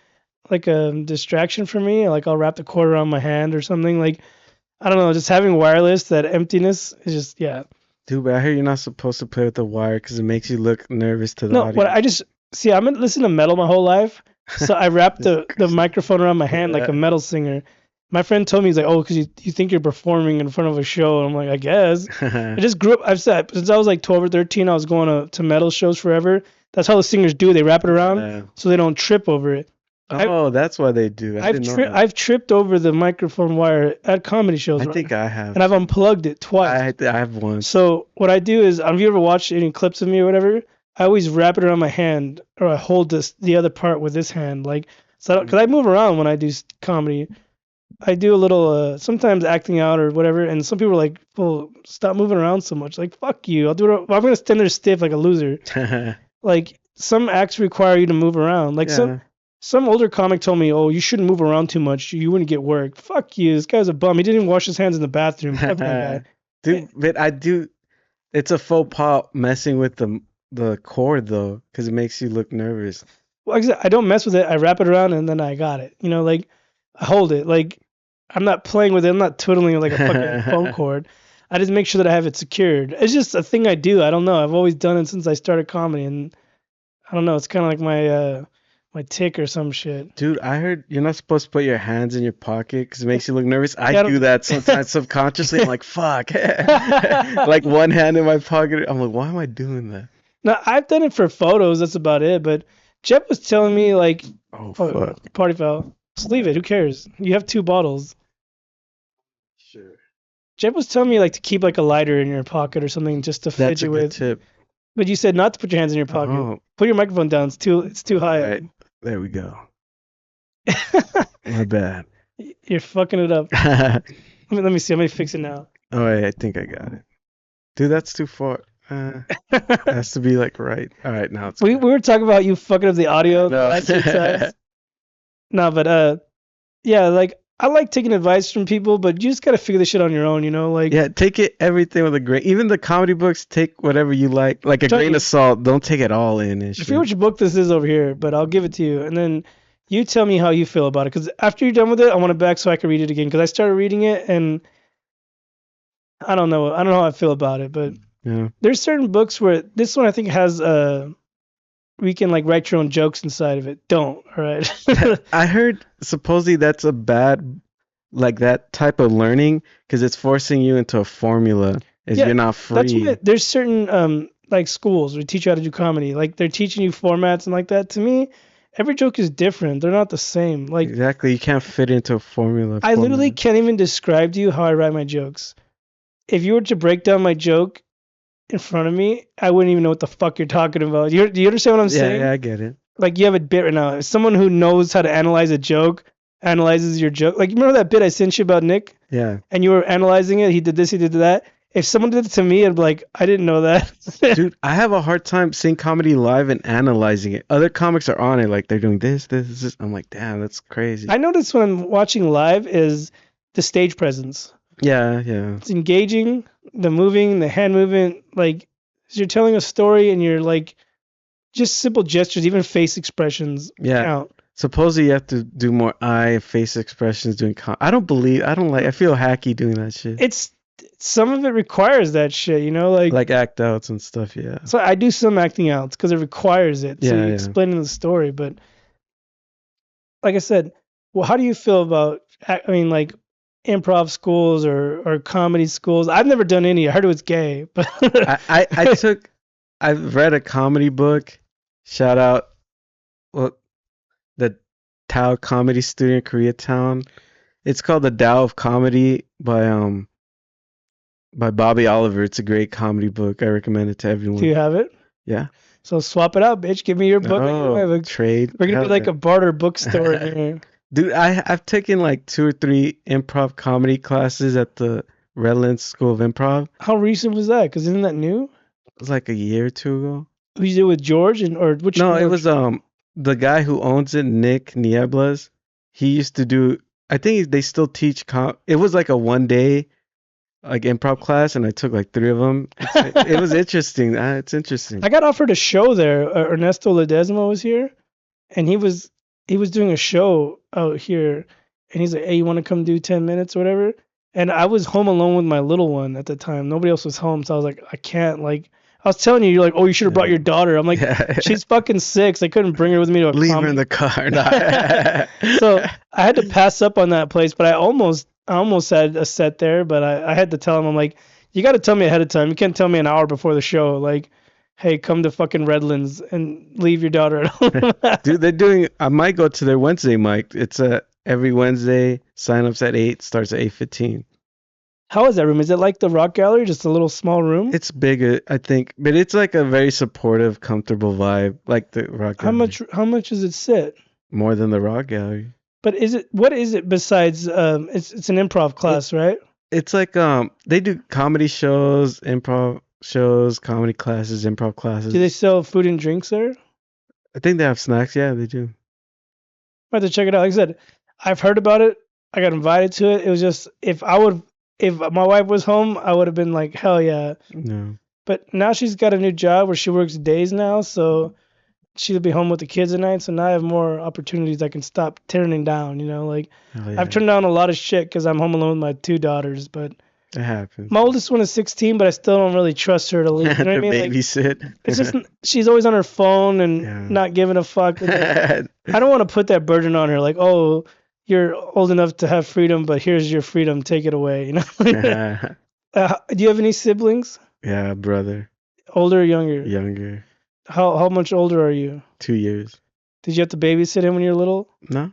distraction for me. Like I'll wrap the cord around my hand or something. Like I don't know, just having wireless, that emptiness is just yeah. Dude, but I hear you're not supposed to play with the wire because it makes you look nervous to the No, audience. what I just see, I've been listening to metal my whole life, so I wrap the microphone around my hand like a metal singer. My friend told me, he's like, oh, because you think you're performing in front of a show. And I'm like, I guess. I just grew up, I've said, since I was like 12 or 13, I was going to metal shows forever. That's how the singers do. They wrap it around so they don't trip over it. Oh, that's why they do. I've tripped over the microphone wire at comedy shows. I think I have. And I've unplugged it twice. I have one. So what I do is, have you ever watched any clips of me or whatever? I always wrap it around my hand, or I hold the other part with this hand, like so, because I move around when I do comedy. I do a little sometimes acting out or whatever, and some people are like, "Well, stop moving around so much." Like, fuck you. I'll do it. I'm gonna stand there stiff like a loser. Like some acts require you to move around. Like some older comic told me, "Oh, you shouldn't move around too much. You wouldn't get work." Fuck you. This guy's a bum. He didn't even wash his hands in the bathroom. Fuck that guy. Dude, but I do. It's a faux pas messing with the cord though, because it makes you look nervous. Well, like I said, I don't mess with it. I wrap it around and then I got it. You know, like I hold it. Like I'm not playing with it. I'm not twiddling it like a fucking phone cord. I just make sure that I have it secured. It's just a thing I do. I don't know. I've always done it since I started comedy, and I don't know. It's kind of like my tick or some shit. Dude, I heard you're not supposed to put your hands in your pocket because it makes you look nervous. I do that sometimes subconsciously. I'm like, fuck. Like one hand in my pocket. I'm like, why am I doing that? No, I've done it for photos. That's about it. But Jeff was telling me like, oh fuck, party foul. Just leave it. Who cares? You have 2 bottles. Sure. Jeff was telling me like to keep like a lighter in your pocket or something just to fidget with. That's a good tip. But you said not to put your hands in your pocket. Oh. Put your microphone down. It's too high. Right. There we go. My bad. You're fucking it up. Let me see. Let me fix it now. Oh, wait, I think I got it. Dude, that's too far. It has to be like right. All right, now it's we good. we were talking about you fucking up the audio the No. last few times. No, but yeah, like I like taking advice from people, but you just gotta figure this shit on your own, you know? Like, Yeah, take it everything with a grain. Even the comedy books, take whatever you like a tell grain you, of salt. Don't take it all in and I forget shit. which book this is over here, but I'll give it to you, and then you tell me how you feel about it. Because after you're done with it, I want it back so I can read it again. Because I started reading it, and I don't know, I don't know how I feel about it, but Yeah. there's certain books where this one I think has we can like write your own jokes inside of it. Don't, all right? I heard supposedly that's a bad, like that type of learning, because it's forcing you into a formula as Yeah, you're not that's why free. there's certain like schools where teach you how to do comedy. Like they're teaching you formats and like that. To me, every joke is different. They're not the same. Like Exactly. You can't fit into a formula I literally format. can't even describe to you how I write my jokes. If you were to break down my joke in front of me, I wouldn't even know what the fuck you're talking about. Do you understand what I'm Yeah, saying? yeah, I get it. Like you have a bit right now. If someone who knows how to analyze a joke analyzes your joke, like you remember that bit I sent you about Nick, Yeah. and you were analyzing it. He did this, he did that. If someone did it to me, I'd be like, I didn't know that. Dude, I have a hard time seeing comedy live and analyzing it. Other comics are on it, like they're doing this. I'm like, damn, that's crazy. I notice when I'm watching live is the stage presence. Yeah, yeah. It's engaging, the moving, the hand movement, like 'cause you're telling a story and you're like just simple gestures, even face expressions Yeah. count. Supposedly you have to do more eye face expressions doing I don't like I feel hacky doing that shit. It's some of it requires that shit, you know, like Like act outs and stuff, yeah. so I do some acting outs because it requires it. So Yeah, you're yeah. explaining the story, but like I said, well, how do you feel about I mean like improv schools or comedy schools? I've never done any. I heard it was gay, but I took I've read a comedy book. Shout out well the Tao Comedy Studio in Koreatown. It's called The Tao of Comedy by Bobby Oliver. It's a great comedy book. I recommend it to do everyone. you have it? Yeah. So swap it out, bitch. Give me your book. Oh, trade. We're gonna be Hell like yeah. a barter bookstore in here. Dude, I've taken like 2 or 3 improv comedy classes at the Redlands School of Improv. How recent was that? Because isn't that new? It was like a year or two ago. Who you did with George and or which No, it George? was the guy who owns it, Nick Nieblas. He used to do. I think they still teach. It was like a 1 day like improv class, and I took like 3 of them. It was interesting. It's interesting. I got offered a show there. Ernesto Ledesma was here, and he was doing a show out here, and he's like, "Hey, you want to come do 10 minutes or whatever?" And I was home alone with my little one at the time. Nobody else was home, so I was like, I can't. Like, I was telling you, you're like, "Oh, you should have brought your daughter." I'm like, Yeah. she's fucking 6. I couldn't bring her with me to a Leave her comedy. in the car. No. So I had to pass up on that place, but I almost had a set there, but I had to tell him, I'm like, you got to tell me ahead of time. You can't tell me an hour before the show, like, hey, come to fucking Redlands and leave your daughter at home. Dude, they're doing. I might go to their Wednesday mic. It's every Wednesday. Sign-ups at 8. Starts at 8:15. How is that room? Is it like the Rock Gallery, just a little small room? It's bigger, I think, but it's like a very supportive, comfortable vibe, like the Rock How Gallery. much does it sit? More than the Rock Gallery. But what is it besides it's an improv class, right? It's like they do comedy shows, improv shows, comedy classes, improv classes. Do they sell food and drinks there? I think they have snacks. Yeah, they do. I have to check it out. Like I said, I've heard about it. I got invited to it. It was just if my wife was home, I would have been like, hell yeah. No. But now she's got a new job where she works days now, so she'll be home with the kids at night. So now I have more opportunities I can stop turning down. You know, like Hell yeah. I've turned down a lot of shit because I'm home alone with my 2 daughters. But It happens. my oldest one is 16, but I still don't really trust her to leave. You know what I mean? Like, babysit. it's just she's always on her phone and Yeah. not giving a fuck. Like, I don't want to put that burden on her. Like, oh, you're old enough to have freedom, but here's your freedom. Take it away. You know? Do you have any siblings? Yeah, brother. Older or younger? Younger. How much older are you? 2 years. Did you have to babysit him when you were little? No.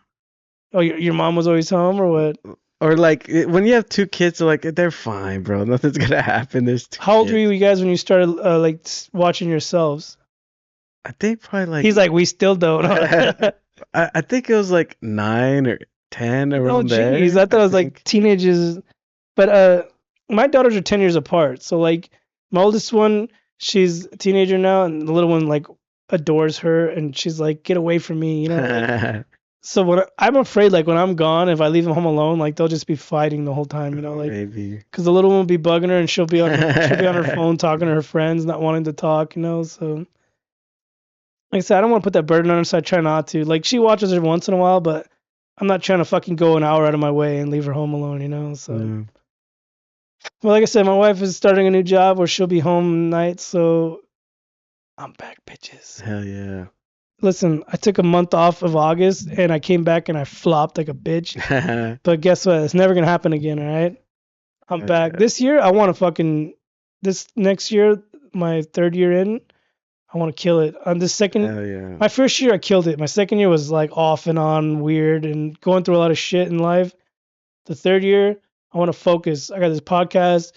Oh, your mom was always home, or what? Or like when you have 2 kids, like they're fine, bro. Nothing's gonna happen. There's 2 How old kids. were you guys when you started like watching yourselves? I think probably like He's like, we still don't. I think it was like 9 or 10 Oh, around jeez. there, I thought I it was like think. teenagers. But my daughters are 10 years apart. So like my oldest one, she's a teenager now, and the little one like adores her, and she's like, "Get away from me," you know. Like, so I'm afraid, like when I'm gone, if I leave them home alone, like they'll just be fighting the whole time, you know, like Maybe. because the little one will be bugging her, and she'll be on her phone talking to her friends, not wanting to talk, you know. So like I said, I don't want to put that burden on her, so I try not to. Like she watches her once in a while, but I'm not trying to fucking go an hour out of my way and leave her home alone, you know. So. Yeah. Well, like I said, my wife is starting a new job where she'll be home nights, so I'm back, bitches. Hell yeah. Listen, I took a month off of August and I came back and I flopped like a bitch. But guess what? It's never gonna happen again, all right? I'm back. Yeah. This year, I want to fucking. This next year, my third year in, I want to kill it. On this second, Hell yeah. my first year, I killed it. My second year was like off and on, weird, and going through a lot of shit in life. The third year, I want to focus. I got this podcast.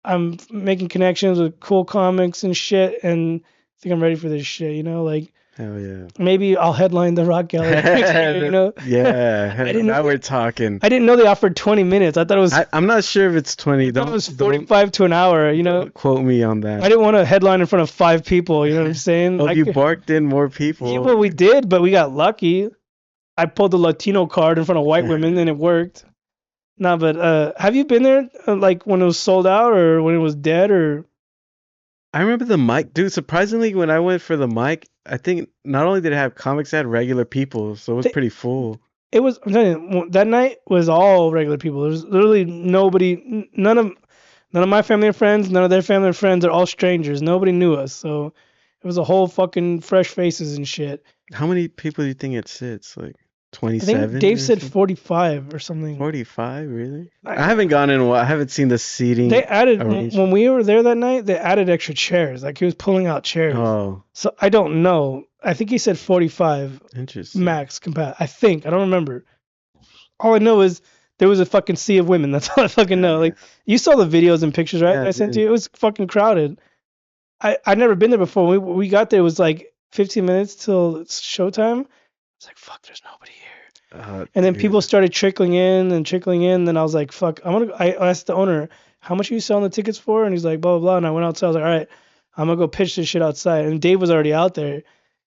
I'm making connections with cool comics and shit, and I think I'm ready for this shit. You know, like Hell yeah. maybe I'll headline the Rock Gallery next year. You know, Yeah. I didn't. Now we're talking. I didn't know they offered 20 minutes. I thought it was. I'm not sure if it's 20. I thought it was Don't 45 to an hour. You know, don't quote me on that. I didn't want to headline in front of 5 people. You know what I'm saying? Well, if you barked in more people. Yeah, well, we did, but we got lucky. I pulled the Latino card in front of white women, and it worked. No, but have you been there like when it was sold out or when it was dead or? I remember the mic, dude. Surprisingly, when I went for the mic, I think not only did it have comics, it had regular people, so it was pretty full. It was. I'm telling you, that night was all regular people. There was literally nobody. None of my family and friends. None of their family and friends. They're all strangers. Nobody knew us. So it was a whole fucking fresh faces and shit. How many people do you think it sits? Like I 27? think Dave said 45 or something. 45, really? I haven't gone in a while. I haven't seen the seating. They added arrangement. when we were there that night. They added extra chairs. Like he was pulling out chairs. Oh, So I don't know. I think he said 45 interesting. max compat. I think. I don't remember. All I know is there was a fucking sea of women. That's all I fucking know. Like you saw the videos and pictures, right? Yeah, I sent you. It was fucking crowded. I'd never been there before. When we got there, it was like 15 minutes till it's showtime. It's like fuck, there's nobody here. And then people started trickling in and trickling in. Then I was like, fuck, I asked the owner, how much are you selling the tickets for? And he's like, blah, blah, blah. And I went outside. I was like, all right, I'm going to go pitch this shit outside. And Dave was already out there.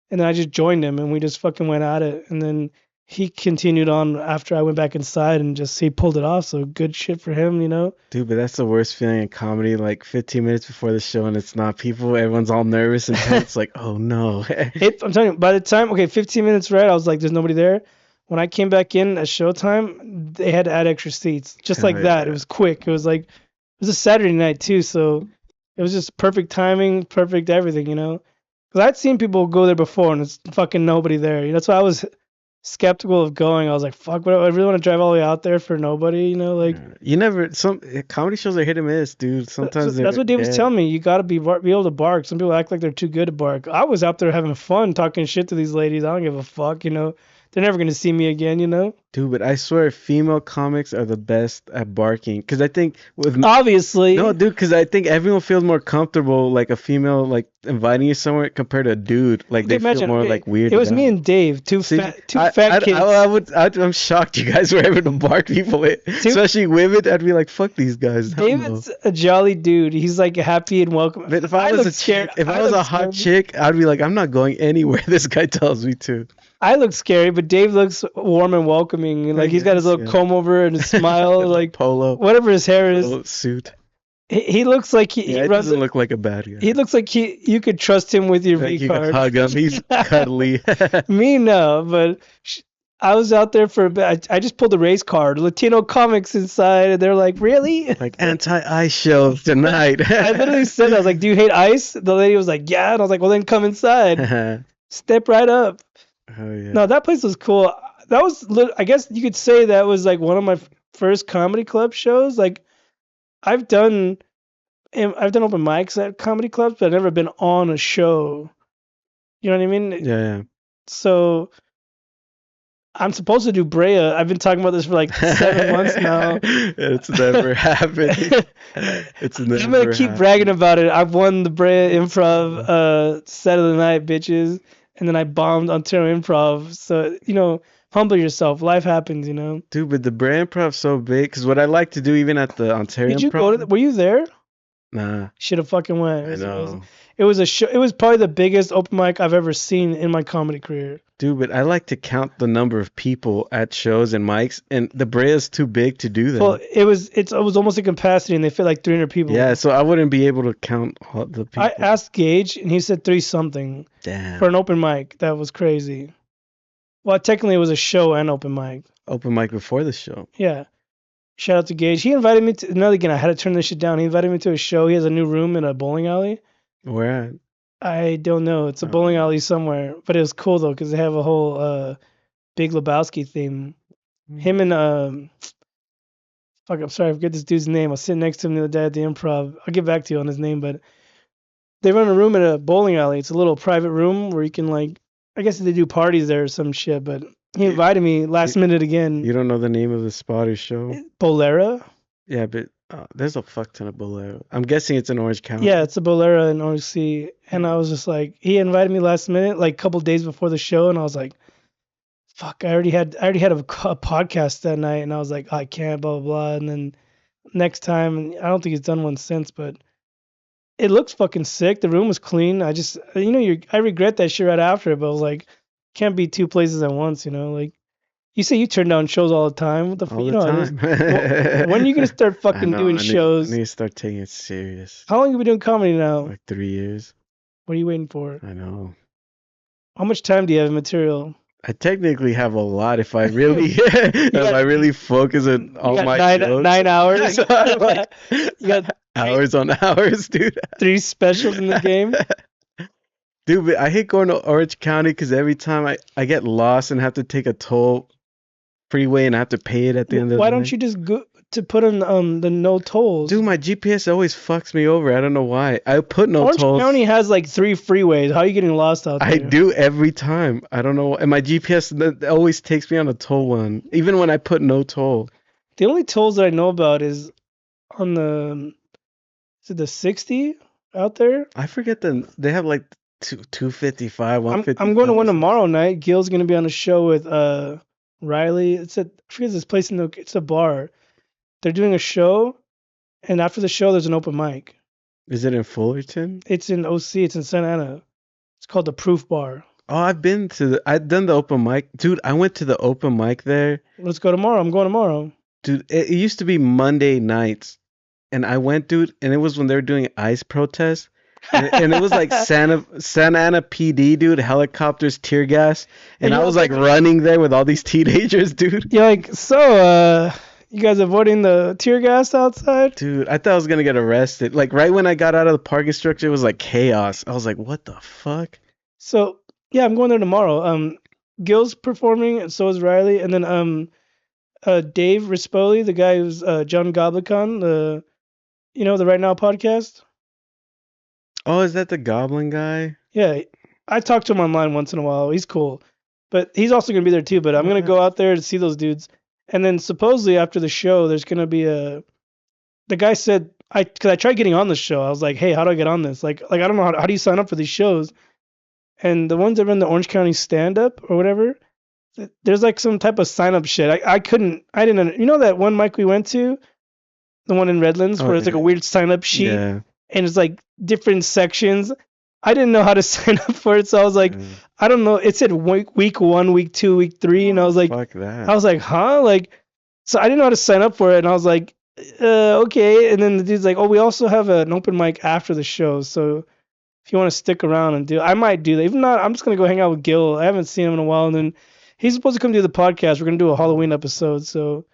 And then I just joined him and we just fucking went at it. And then he continued on after I went back inside and just he pulled it off. So good shit for him, you know? Dude, but that's the worst feeling in comedy. Like 15 minutes before the show and it's not people. Everyone's all nervous and tense. Like, oh no. I'm telling you, by the time, 15 minutes right, I was like, there's nobody there. When I came back in at showtime, they had to add extra seats. Just like that. It was quick. It was like, it was a Saturday night too. So it was just perfect timing, perfect everything, you know? Because I'd seen people go there before and it's fucking nobody there. That's why I was skeptical of going. I was like, fuck, I really want to drive all the way out there for nobody, you know? Like, you never, some comedy shows are hit and miss, dude. Sometimes that's what Dave was telling me. You got to be able to bark. Some people act like they're too good to bark. I was out there having fun talking shit to these ladies. I don't give a fuck, you know? They're never going to see me again, you know? Dude, but I swear female comics are the best at barking. Because I think with... Obviously. No, dude, because I think everyone feels more comfortable, like a female, like inviting you somewhere compared to a dude. Like they feel more like weird. It was me and Dave, two fat kids. I'm shocked you guys were able to bark people, especially women. I'd be like, fuck these guys. David's a jolly dude. He's like happy and welcome. But if I was a hot chick, I'd be like, I'm not going anywhere this guy tells me to. I look scary, but Dave looks warm and welcoming. Like he's got his little comb over and his smile, like polo, whatever his hair is. Suit. He looks like he runs. Doesn't look like a bad guy. He looks like you could trust him with your V you card. Could hug him. He's cuddly. Me no, but I was out there for a bit. I just pulled the race card. Latino comics inside, and they're like, really? Like anti-ice show tonight. I literally said, I was like, do you hate ice? The lady was like, yeah. And I was like, well, then come inside. Step right up. Oh, yeah. No, that place was cool. That was, I guess you could say that was like one of my first comedy club shows. Like, I've done open mics at comedy clubs, but I've never been on a show. You know what I mean? Yeah. So I'm supposed to do Brea. I've been talking about this for like 7 months now. It's never happened. It's never. I'm gonna keep bragging about it. I've won the Brea Improv set of the night, bitches. And then I bombed Ontario Improv. So, you know, humble yourself. Life happens, you know. Dude, but the Brea Improv's so big. Because what I like to do, even at the Ontario Did you go Improv, were you there? nah, Should have fucking went. I know. It was a show. It was probably the biggest open mic I've ever seen in my comedy career. Dude, but I like to count the number of people at shows and mics, and the Brea's too big to do Well, that. it was almost a capacity, and they fit like 300 people. Yeah, so I wouldn't be able to count all the people. I asked Gage, and he said 3 something Damn. for an open mic. That was crazy. Well, technically, it was a show and open mic. Open mic before the show. Yeah. Shout out to Gage. He invited me to another again. I had to turn this shit down. He invited me to a show. He has a new room in a bowling alley. Where at? I don't know. It's a bowling alley somewhere, but it was cool though because they have a whole Big Lebowski theme. Him and fuck, I'm sorry, I forget this dude's name. I was sitting next to him the other day at the Improv. I'll get back to you on his name, but they run a room at a bowling alley. It's a little private room where you can like, I guess they do parties there or some shit. But he invited me last minute again. You don't know the name of the spot or show? Bolera. Yeah, but there's a fuck ton of Bolero. I'm guessing it's in Orange County. Yeah, it's a Bolera in Orange City. And I was just like, he invited me last minute, like a couple days before the show, and I was like, fuck, I already had a podcast that night, and I was like, I can't, blah blah blah. And then next time, and I don't think he's done one since, but it looks fucking sick. The room was clean. I just, I regret that shit right after, but I was like, can't be 2 places at once, you know, like. You say you turn down shows all the time. What the fuck? All the time. When are you gonna start fucking doing shows? I need to start taking it serious. How long have you been doing comedy now? Like 3 years. What are you waiting for? I know. How much time do you have in material? I technically have a lot if I really I really focus on all my shows. 9 hours. You got hours on hours, dude. 3 specials in the game. Dude, but I hate going to Orange County because every time I get lost and have to take a toll freeway and I have to pay it at the end of the day. Why don't you just go to put in the no tolls? Dude, my GPS always fucks me over. I don't know why. I put no Orange tolls. County has like 3 freeways. How are you getting lost out there? I do every time. I don't know. And my GPS always takes me on a toll one, even when I put no toll. The only tolls that I know about is on the 60 out there? I forget they have like 255, 150. I'm going to one tomorrow night. Gil's going to be on a show with Riley. I forget this place it's a bar. They're doing a show, and after the show, there's an open mic. Is it in Fullerton? It's in OC. It's in Santa Ana. It's called the Proof Bar. Oh, I've done the open mic. Dude, I went to the open mic there. Let's go tomorrow. I'm going tomorrow. Dude, it used to be Monday nights. And I went, dude, and it was when they were doing ICE protests. And it was like Santa Ana PD, dude, helicopters, tear gas. And I was like running there with all these teenagers, dude. You're like, so, you guys avoiding the tear gas outside? Dude, I thought I was going to get arrested. Like right when I got out of the parking structure, it was like chaos. I was like, what the fuck? So, yeah, I'm going there tomorrow. Gil's performing, and so is Riley. And then Dave Rispoli, the guy who's John Goblicon, the Right Now podcast. Oh, is that the Goblin guy? Yeah, I talk to him online once in a while. He's cool. But he's also going to be there too. But I'm going to go out there to see those dudes. And then supposedly after the show, there's going to be the guy said, because I tried getting on the show. I was like, hey, how do I get on this? Like I don't know, how do you sign up for these shows? And the ones that run the Orange County stand-up or whatever, there's like some type of sign-up shit. I didn't, that one mic we went to, the one in Redlands, where it's like a weird sign-up sheet. Yeah. And it's like different sections. I didn't know how to sign up for it, so I was like, I don't know. It said week 1, week 2, week 3, and I was like, fuck that. I was like, huh? Like, so I didn't know how to sign up for it, and I was like, okay. And then the dude's like, oh, we also have an open mic after the show, so if you want to stick around and I might do that. If not, I'm just gonna go hang out with Gil. I haven't seen him in a while, and then he's supposed to come do the podcast. We're gonna do a Halloween episode, so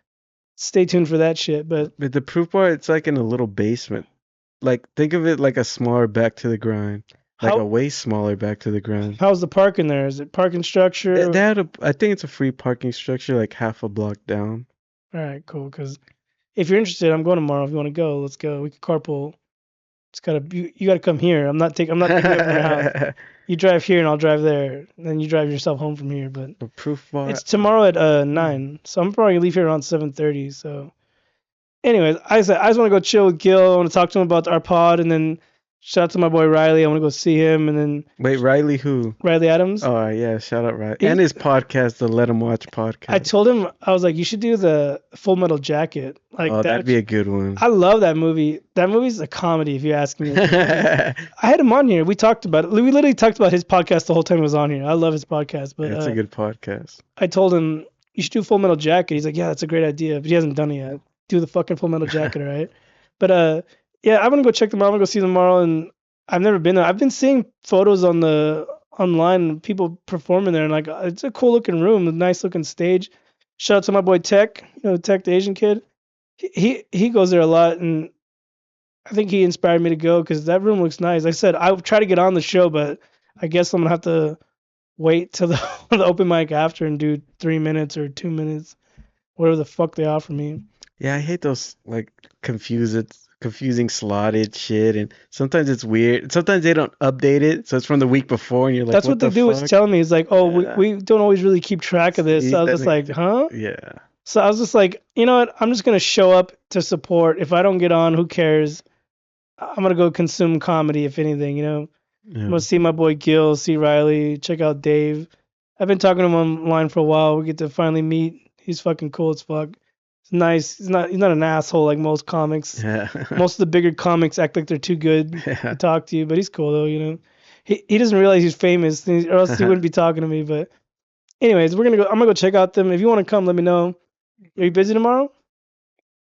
stay tuned for that shit. But the Proof Bar, it's like in a little basement. Like, think of it like a smaller Back to the Grind. Like a way smaller Back to the Grind. How's the parking there? Is it parking structure? I think it's a free parking structure, like half a block down. All right, cool. Because if you're interested, I'm going tomorrow. If you want to go, let's go. We can carpool. You gotta come here. I'm not taking you from your house. You drive here and I'll drive there. And then you drive yourself home from here. But the Proof Bar. It's tomorrow at 9. So I'm probably gonna leave here around 7:30. So anyways, I just want to go chill with Gil. I want to talk to him about our pod, and then Shout out to my boy Riley. I want to go see him, and then Wait, Riley who? Riley Adams. Oh yeah, shout out Riley and his podcast, the Let Him Watch podcast. I told him, I was like, you should do the Full Metal Jacket. Like oh, that'd be a good one. I love that movie. That movie's a comedy, if you ask me. I had him on here. We talked about it. We literally talked about his podcast the whole time he was on here. I love his podcast, but it's a good podcast. I told him you should do Full Metal Jacket. He's like, yeah, that's a great idea, but he hasn't done it yet. Do the fucking Full Metal Jacket, right? But yeah, I'm gonna go check them out. I'm gonna go see them tomorrow, and I've never been there. I've been seeing photos on the online, people performing there, and like it's a cool looking room, a nice looking stage. Shout out to my boy Tech, Tech the Asian kid. He goes there a lot, and I think he inspired me to go because that room looks nice. I said I would try to get on the show, but I guess I'm gonna have to wait till the, the open mic after and do 3 minutes or 2 minutes, whatever the fuck they offer me. Yeah, I hate those like confusing slotted shit, and sometimes it's weird. Sometimes they don't update it, so it's from the week before, and you're like, that's what they do. Was telling me, it's like, oh, Yeah. we don't always really keep track of this. So I was just like, huh? Yeah. So I was just like, you know what? I'm just gonna show up to support. If I don't get on, who cares? I'm gonna go consume comedy, if anything. Yeah. I'm gonna see my boy Gil, see Riley, check out Dave. I've been talking to him online for a while. We get to finally meet. He's fucking cool as fuck. He's nice. He's not an asshole like most comics. Yeah. Most of the bigger comics act like they're too good Yeah. to talk to you, but he's cool though. He doesn't realize he's famous, or else he wouldn't be talking to me. But anyways, I'm gonna go check out them. If you want to come, let me know. Are you busy tomorrow?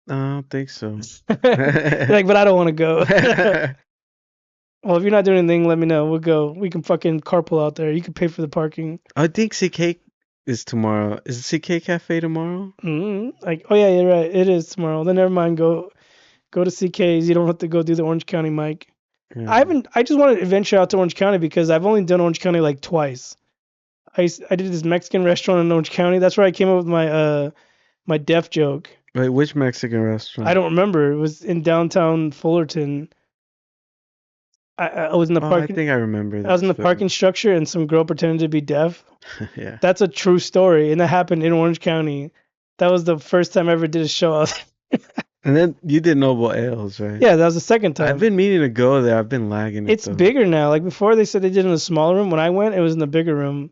I don't think so. Like, but I don't want to go. Well, if you're not doing anything, let me know. We'll go. We can fucking carpool out there. You can pay for the parking. I think CK is tomorrow. Is the CK Cafe tomorrow? Like, oh yeah, you're right. It is tomorrow. Then never mind. Go to CK's. You don't have to go do the Orange County mic. Yeah. I just wanted to venture out to Orange County because I've only done Orange County like twice. I did this Mexican restaurant in Orange County. That's where I came up with my deaf joke. Wait, which Mexican restaurant? I don't remember. It was in downtown Fullerton. I was in the parking. I think I remember that. I was in the parking structure and some girl pretended to be deaf. Yeah. That's a true story, and that happened in Orange County. That was the first time I ever did a show. And then you did Noble Ales, right? Yeah, that was the second time. I've been meaning to go there. I've been lagging. It's bigger now. Like before, they said they did it in a smaller room. When I went, it was in the bigger room.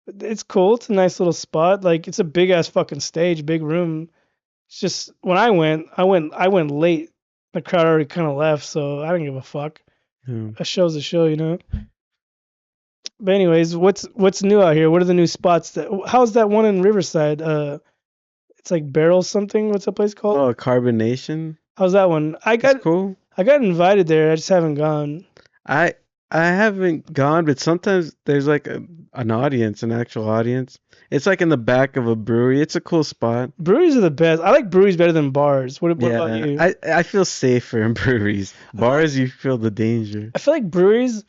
It's cool. It's a nice little spot. Like it's a big ass fucking stage, big room. It's just when I went late. The crowd already kind of left, so I didn't give a fuck. Yeah. A show's a show. But anyways, what's new out here? What are the new spots? How's that one in Riverside? It's like Barrel something. What's that place called? Oh, Carbonation. How's that one? That's cool. I got invited there. I just haven't gone. I haven't gone, but sometimes there's like an audience, an actual audience. It's like in the back of a brewery. It's a cool spot. Breweries are the best. I like breweries better than bars. What about you? I feel safer in breweries. Bars, you feel the danger. I feel like breweries,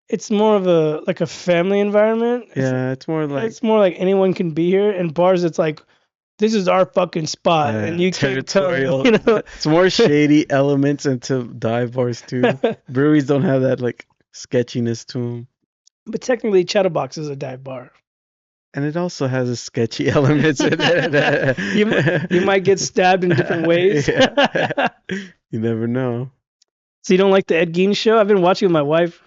it's more of a family environment. It's more like anyone can be here. And bars, it's like, this is our fucking spot, and you can't tell. It's more shady elements into dive bars too. Breweries don't have that like sketchiness to them. But technically, Chatterbox is a dive bar. And it also has a sketchy elements in it. You might get stabbed in different ways. You never know. So you don't like the Ed Gein show? I've been watching with my wife.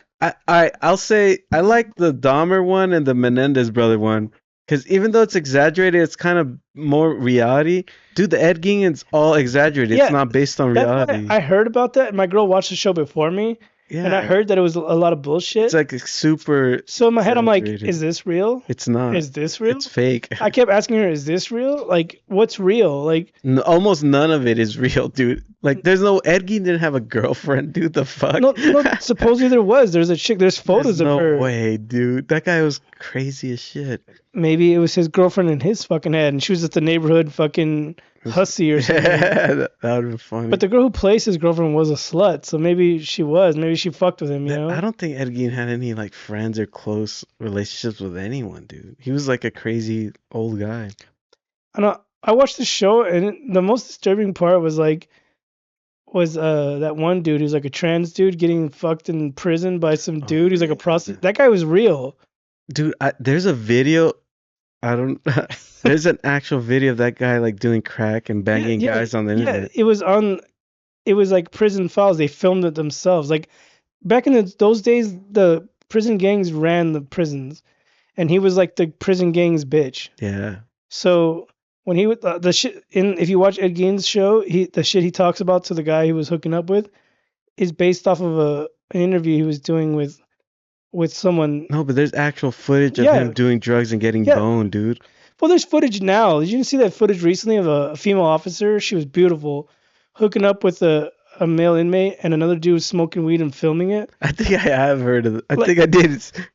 I'll say I like the Dahmer one and the Menendez brother one. Because even though it's exaggerated, it's kind of more reality. Dude, the Ed Gein's all exaggerated. It's not based on reality. I heard about that. My girl watched the show before me. Yeah. And I heard that it was a lot of bullshit. It's like super. So in my head, I'm like, is this real? It's not. Is this real? It's fake. I kept asking her, is this real? Like, what's real? Like, almost none of it is real, dude. Like, there's no Ed Gein didn't have a girlfriend, dude. The fuck? No, supposedly there was. There's a chick. There's photos of her. No way, dude. That guy was crazy as shit. Maybe it was his girlfriend in his fucking head, and she was at the neighborhood fucking hussy or something. Yeah, that would have been funny. But the girl who plays his girlfriend was a slut, so maybe she was. Maybe she fucked with him, I don't think Ed Gein had any like friends or close relationships with anyone, dude. He was like a crazy old guy. I watched the show, and the most disturbing part was that one dude who's like a trans dude getting fucked in prison by some dude who's like a prostitute. That guy was real. Dude, there's a video. There's an actual video of that guy like doing crack and banging guys on the internet. It was like Prison Files. They filmed it themselves. Like back in those days, the prison gangs ran the prisons, and he was like the prison gang's bitch. Yeah. So when he would the shit in if you watch Ed Gein's show, the shit he talks about to the guy he was hooking up with is based off of an interview he was doing with someone. No, but there's actual footage of him Yeah, doing drugs and getting yeah. boned, dude. Well, there's footage now. Did you see that footage recently of a female officer? She was beautiful, hooking up with a male inmate, and another dude was smoking weed and filming it. I think I have heard of it. I Like, think I did.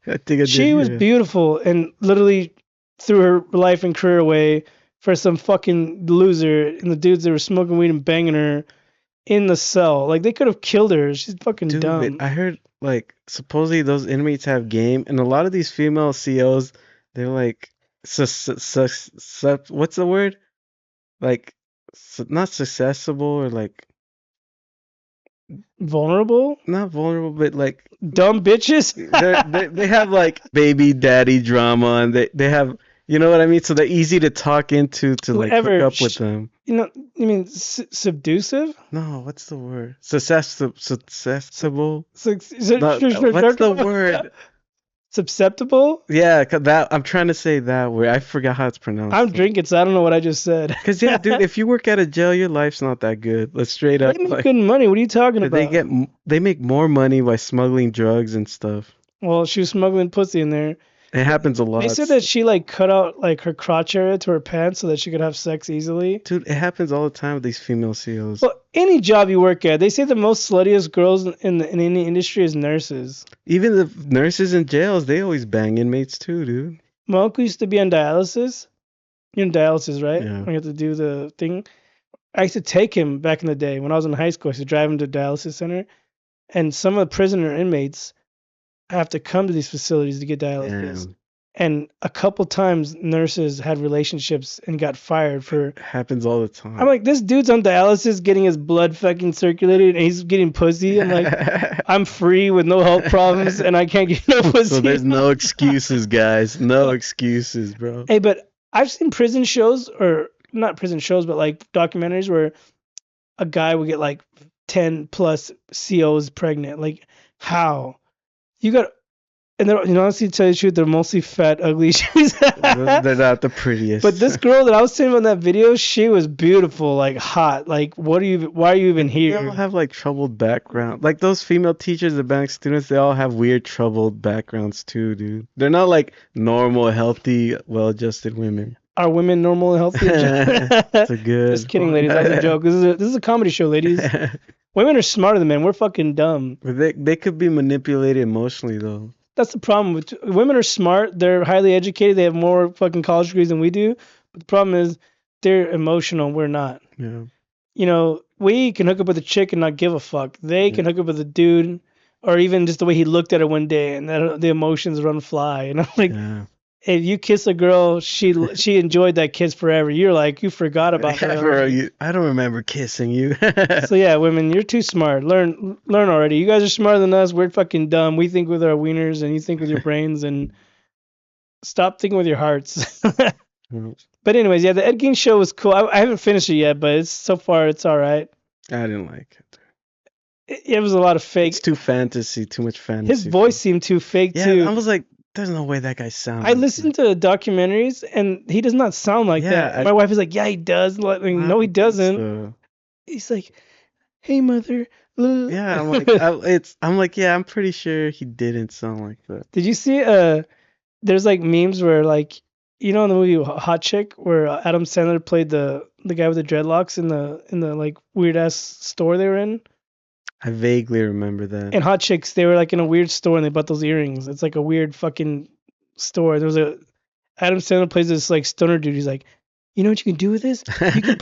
I think I did. she was Yeah. beautiful and literally threw her life and career away for some fucking loser and the dudes that were smoking weed and banging her in the cell. Like, they could have killed her. She's fucking Dude, but dumb. I heard like supposedly those inmates have game, and a lot of these female COs, they're like, what's the word? Like, not susceptible or like Vulnerable? not vulnerable, but like Dumb bitches? they have like baby daddy drama, and they have, you know what I mean? So they're easy to talk into to like hook Whatever. up with them. You know, you mean subdusive? No, what's the word? Susceptible? What's What's the word? Susceptible? Yeah, that I'm trying to say that word. I forgot how it's pronounced. I'm drinking, so I don't know what I just said. Cause yeah, dude, if you work at a jail, your life's not that good. Let's straight up. They make Like, good money. What are you talking they about? they make more money by smuggling drugs and stuff. Well, she was smuggling pussy in there. It happens a They lot. said that she like cut out like her crotch area to her pants so that she could have sex easily. Dude, it happens all the time with these female COs. Well, any job you work at, they say the most sluttiest girls in any industry is nurses. Even the nurses in jails, they always bang inmates too, dude. My uncle used to be on dialysis. You're on dialysis, right? Yeah. When you have to do the thing. I used to take him back in the day when I was in high school. I used to drive him to dialysis center, and some of the prisoner inmates have to come to these facilities to get dialysis. Damn. And a couple times nurses had relationships and got fired for. It happens all the time. I'm like, this dude's on dialysis getting his blood fucking circulated and he's getting pussy. I'm like, I'm free with no health problems and I can't get no pussy. So there's no excuses, guys. No excuses, bro. Hey, but I've seen prison shows, or not prison shows, but like documentaries where a guy would get like 10 plus COs pregnant. Like, how? You got. And they're, honestly, to tell you the truth, they're mostly fat, ugly. They're not the prettiest. But this girl that I was seeing on that video, she was beautiful, like hot. Like, why are you even here? They all have like troubled background. Like those female teachers that bang students, they all have weird troubled backgrounds too, dude. They're not like normal, healthy, well-adjusted women. Are women normal and healthy? That's a good. Just kidding, ladies. That was a joke. This is a comedy show, ladies. Women are smarter than men. We're fucking dumb. They could be manipulated emotionally though. That's the problem with women are smart. They're highly educated. They have more fucking college degrees than we do. But the problem is they're emotional. We're not. Yeah. You know, we can hook up with a chick and not give a fuck. They can hook up with a dude, or even just the way he looked at her one day, and the emotions run fly. And I'm like, if you kiss a girl, she enjoyed that kiss forever. You're like, you forgot about her. I don't remember kissing you. So yeah, women, you're too smart. Learn already. You guys are smarter than us. We're fucking dumb. We think with our wieners, and you think with your brains. And stop thinking with your hearts. But anyways, yeah, the Ed Gein show was cool. I haven't finished it yet, but so far it's all right. I didn't like it. It was a lot of fake. It's too much fantasy. His voice seemed too fake too. I was like, there's no way that guy sounds. I listened to documentaries and he does not sound like that. My wife is like, yeah, he does. Like, no, he doesn't. He's like, hey, mother. Yeah, I'm like, I'm pretty sure he didn't sound like that. Did you see? There's like memes where like, in the movie Hot Chick, where Adam Sandler played the guy with the dreadlocks in the like weird ass store they were in. I vaguely remember that. And Hot Chicks, they were like in a weird store and they bought those earrings. It's like a weird fucking store. There was Adam Sandler plays this like stoner dude. He's like, you know what you can do with this? You can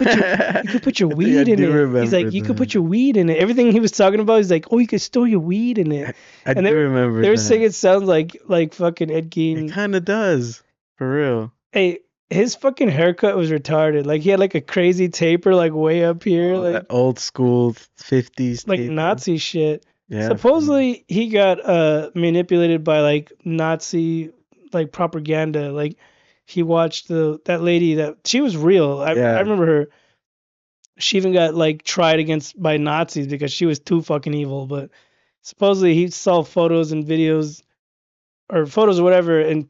put your weed in it. He's like, you can put your weed in it. Everything he was talking about, he's like, oh, you can store your weed in it. I do remember. They were saying it sounds like fucking Ed Gein. It kind of does, for real. Hey, his fucking haircut was retarded. Like he had like a crazy taper like way up here, like that old school 50s like taper. Nazi shit. Yeah. Supposedly he got manipulated by like Nazi like propaganda. Like he watched that lady that she was real. I remember her. She even got like tried against by Nazis because she was too fucking evil. But supposedly he saw photos and videos or photos or whatever, and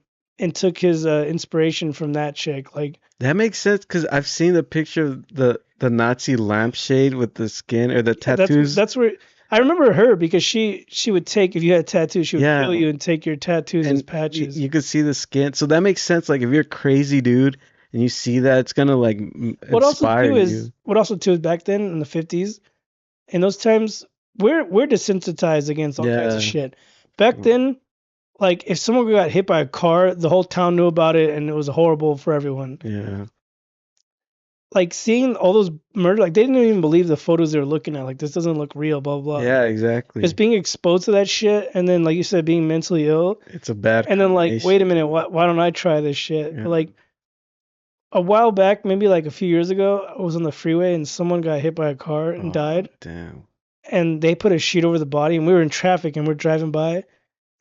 took his inspiration from that chick. Like That makes sense because I've seen the picture of the Nazi lampshade with the skin or the yeah, tattoos. that's where I remember her because she would take if you had a tattoo, she would Yeah, kill you and take your tattoos as and patches. you could see the skin. So that makes sense. Like if you're a crazy dude and you see that, it's gonna like inspire you. What also too is back then in the 50s, in those times we're desensitized against all kinds of Yeah, shit. Back then, like if someone got hit by a car, the whole town knew about it and it was horrible for everyone. yeah, Like seeing all those murder, like they didn't even believe the photos they were looking at. Like this doesn't look real, blah blah. yeah, Just exactly. being exposed to that shit, and then like you said, being mentally ill, It's a bad and then like, wait a combination. minute, why don't I try this shit? Yeah. Like a while back, maybe like a few years ago, I was on the freeway and someone got hit by a car and Oh, died, damn. and they put a sheet over the body, and we were in traffic and we're driving by,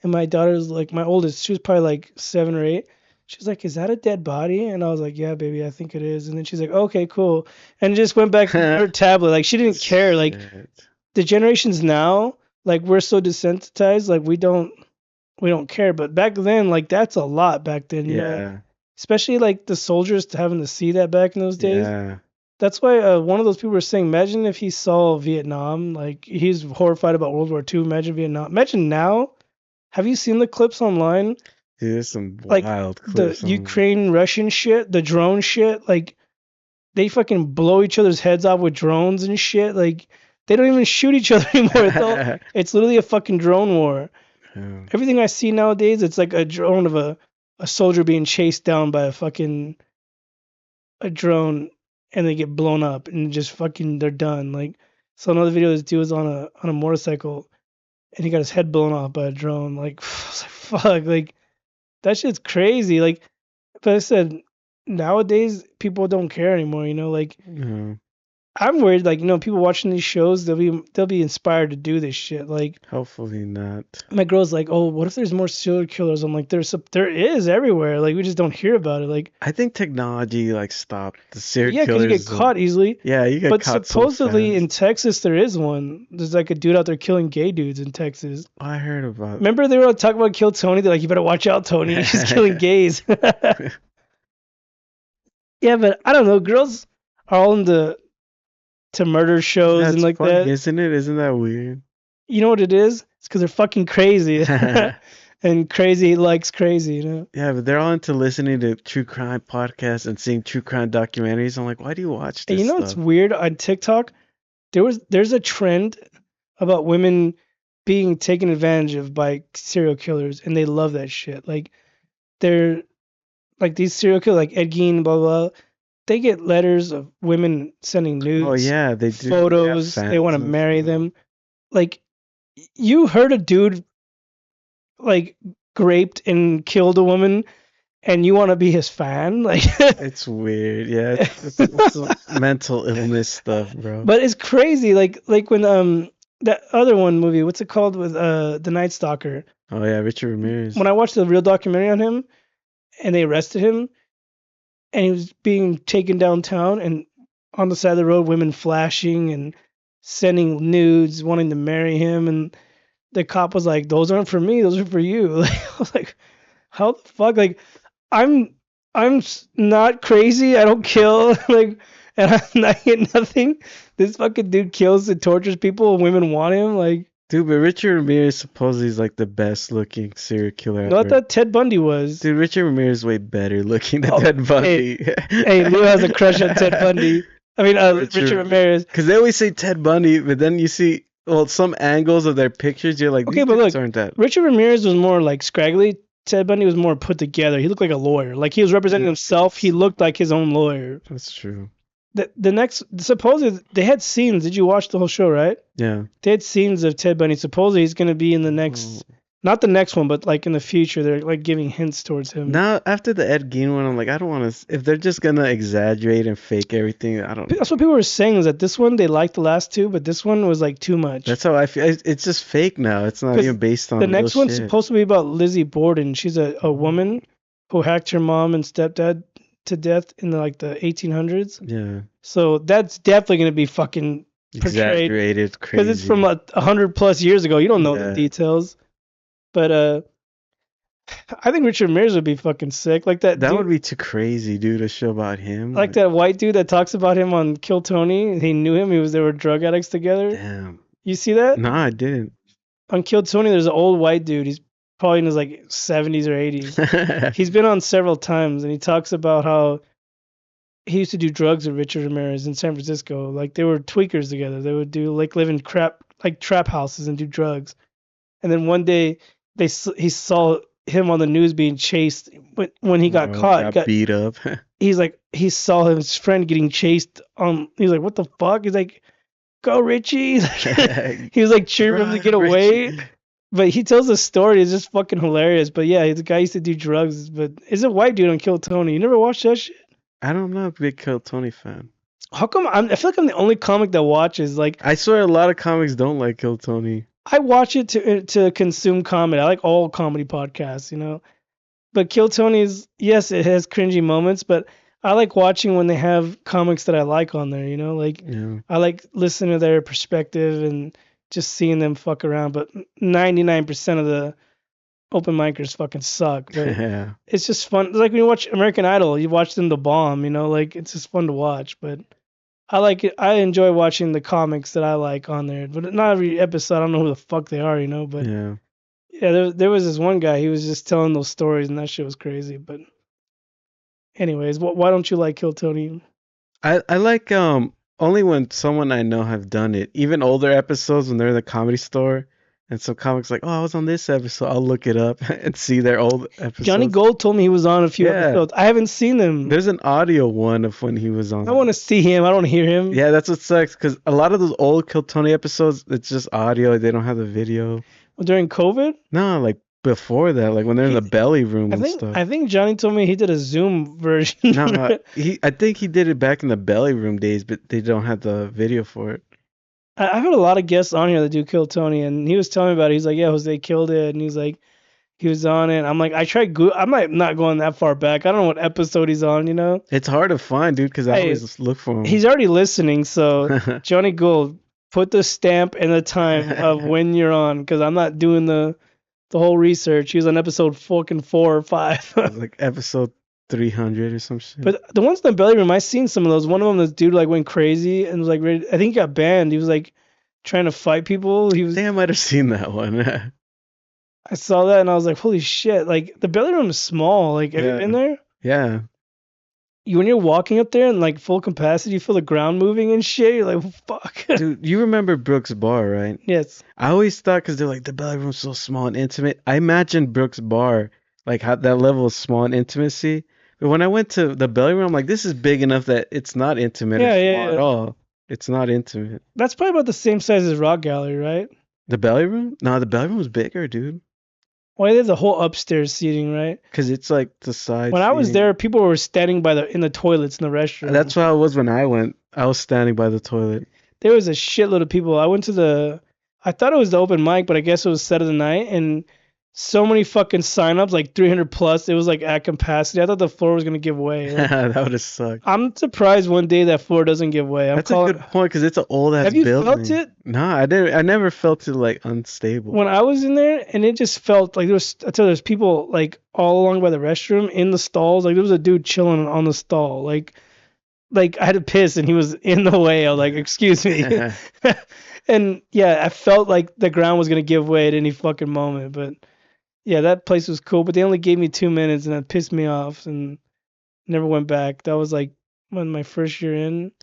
and my daughter's like, my oldest, she was probably like 7 or 8. She's like, "Is that a dead body?" And I was like, "Yeah, baby, I think it is." And then she's like, "Okay, cool," and just went back to her tablet. Like she didn't care. Like Shit. the generations now, like we're so desensitized, like we don't care. But back then, like that's a lot back then, you know. Yeah, Especially like the soldiers having to see that back in those days. yeah. That's why one of those people were saying, imagine if he saw Vietnam, like he's horrified about World War II. Imagine Vietnam. Imagine now. Have you seen the clips online? Dude, there's some Like wild the clips on. Ukraine Russian shit, the drone shit. Like they fucking blow each other's heads off with drones and shit. Like they don't even shoot each other anymore. It's literally a fucking drone war. Yeah. Everything I see nowadays, it's like a drone of a soldier being chased down by a drone, and they get blown up and just fucking they're done. Like so another video, this dude was on a motorcycle and he got his head blown off by a drone. Like, I was like fuck, like that shit's crazy. Like, but I said nowadays people don't care anymore. You know, like Yeah. I'm worried. Like, you know, people watching these shows, they'll be inspired to do this shit. Like Hopefully not. my girl's like, oh, what if there's more serial killers? I'm like, there is everywhere. Like we just don't hear about it. Like I think technology like stopped the serial yeah, because you get killers. caught easily. Yeah, you get But caught so supposedly in fast. Texas there is one. There's like a dude out there killing gay dudes in Texas. I heard about. Remember they were talking about kill Tony? They're like, you better watch out, Tony. He's killing gays. Yeah, but I don't know. Girls are all into to murder shows and That's like funny, that. isn't it? Isn't that weird? You know what it is? It's because they're fucking crazy. Yeah, And crazy likes crazy, you know? but they're all into listening to true crime podcasts and seeing true crime documentaries. I'm like, why do you watch And this you know what's stuff? weird on TikTok? There's a trend about women being taken advantage of by serial killers, and they love that shit. Like they're like these serial killers, like Ed Gein, blah blah. They get letters of women sending Oh nudes, yeah, they do. They have photos. They want fans to and marry stuff. them. Like you heard a dude like raped and killed a woman, and you want to be his fan, like. It's weird. Yeah, it's some mental illness stuff, bro. But it's crazy, like when that other one movie, what's it called with the Night Stalker? Oh yeah, Richard Ramirez. When I watched the real documentary on him, and they arrested him, and he was being taken downtown, and on the side of the road, women flashing and sending nudes, wanting to marry him, and the cop was like, "Those aren't for me, those are for you." Like, I was like, "How the fuck?" Like, I'm not crazy. I don't kill. Like, and I'm not getting nothing. This fucking dude kills and tortures people, and women want him. Like, Dude, but Richard Ramirez supposedly is like the best looking serial killer no, I ever. thought Ted Bundy was. Dude, Richard Ramirez is way better looking than Oh, Ted hey, Bundy. hey, Lou has a crush on Ted Bundy. I mean, Richard Ramirez. Because they always say Ted Bundy, but then you see, well, some angles of their pictures, you're like, Okay, these but dudes look, aren't that. Richard Ramirez was more like scraggly. Ted Bundy was more put together. He looked like a lawyer. Like he was representing himself. He looked like his own lawyer. That's true. The next, supposedly they had scenes. Did you watch the whole show? Right? Yeah. They had scenes of Ted Bundy. Supposedly he's going to be in the next, not the next one, but like in the future. They're like giving hints towards him. Now, after the Ed Gein one, I'm like, I don't want to. If they're just gonna exaggerate and fake everything, I don't know. That's what people were saying. Is that this one they liked the last two, but this one was like too much. That's how I feel. It's just fake now. It's not even based on the next real one's shit. supposed to be about Lizzie Borden. She's a woman who hacked her mom and stepdad to death in the 1800s. Yeah. So that's definitely gonna be fucking portrayed exaggerated, because it's from crazy. 100+ years ago. You don't know the Yeah, details, but I think Richard Ramirez would be fucking sick. Like that that dude, would be too crazy, dude, to show about him. like Like, that white dude that talks about him on Kill Tony. He knew him. They were drug addicts together. damn. You see that? No, I didn't. On Kill Tony, there's an old white dude. He's probably in his like 70s or 80s. He's been on several times, and he talks about how he used to do drugs with Richard Ramirez in San Francisco. Like they were tweakers together. They would do like live in trap houses and do drugs. And then one day he saw him on the news being chased when he got Oh, caught. got beat up. He's like he saw his friend getting chased on. He's like, what the fuck? He's like, go Richie. He was like cheering for him to get away. Richie. But he tells the story. It's just fucking hilarious. But yeah, the guy used to do drugs. But it's a white dude on Kill Tony. You never watched that shit? I don't know, big Kill Tony fan. How come I feel like I'm the only comic that watches? Like I swear a lot of comics don't like Kill Tony. I watch it to consume comedy. I like all comedy podcasts, you know. But Kill Tony's, yes, it has cringy moments, but I like watching when they have comics that I like on there, you know. Like Yeah. I like listening to their perspective and just seeing them fuck around. But 99% of the open micers fucking suck. But Yeah. it's just fun. It's like when you watch American Idol, you watch them to bomb, you know. Like it's just fun to watch. But I like it. I enjoy watching the comics that I like on there, but not every episode. I don't know who the fuck they are, you know. But Yeah. there was this one guy. He was just telling those stories, and that shit was crazy. But anyways, why don't you like Kill Tony? I like only when someone I know have done it. Even older episodes when they're in the comedy store and some comics like, oh, I was on this episode. I'll look it up and see their old episodes. Johnny Gold told me he was on a few episodes. I haven't seen them. There's an audio one of when he was on. I want to see him. I don't hear him. Yeah, that's what sucks because a lot of those old Kill Tony episodes, it's just audio. They don't have the video. Well, during COVID? No, like before that, like when they're in the belly room and stuff. I think Johnny told me he did a Zoom version. No, I think he did it back in the belly room days, but they don't have the video for it. I've had a lot of guests on here that do Kill Tony, and he was telling me about it. He's like, yeah, Jose killed it, and he's like, he was on it. I'm like, I tried. I'm like not going that far back. I don't know what episode he's on. You know, it's hard to find, dude, because I always look for him. He's already listening, so Johnny Gould, put the stamp and the time of when you're on, because I'm not doing the whole research. He was on episode fucking 4 or 5. Like episode 300 or some shit. But the ones in the belly room, I seen some of those. One of them, this dude like went crazy and was like ready. I think he got banned. He was like trying to fight people. I think I might have seen that one. I saw that and I was like, holy shit! Like the belly room is small. Like have you been there? Yeah. When you're walking up there in like full capacity, you feel the ground moving and shit. You're like, fuck. Dude, you remember Brooks Bar, right? Yes. I always thought, because they're like, the belly room's so small and intimate. I imagined Brooks Bar, like how that level of small and intimacy. But when I went to the belly room, I'm like, this is big enough that it's not intimate at all. It's not intimate. That's probably about the same size as Rock Gallery, right? The belly room? No, the belly room was bigger, dude. Well, there's a whole upstairs seating, right? Because it's like the side. When I was there, people were standing in the toilets in the restroom. That's how it was when I went. I was standing by the toilet. There was a shitload of people. I thought it was the open mic, but I guess it was set of the night, and so many fucking signups, like 300 plus. It was like at capacity. I thought the floor was gonna give way. Like, that would have sucked. I'm surprised one day that floor doesn't give way. That's a good point, because it's an old ass building. Have you felt it? No, I never felt it like unstable. When I was in there, and it just felt like there's people like all along by the restroom in the stalls. Like there was a dude chilling on the stall. Like I had to piss and he was in the way. I was like, excuse me. And yeah, I felt like the ground was gonna give way at any fucking moment. But yeah, that place was cool, but they only gave me 2 minutes and that pissed me off and never went back. That was like when my first year in.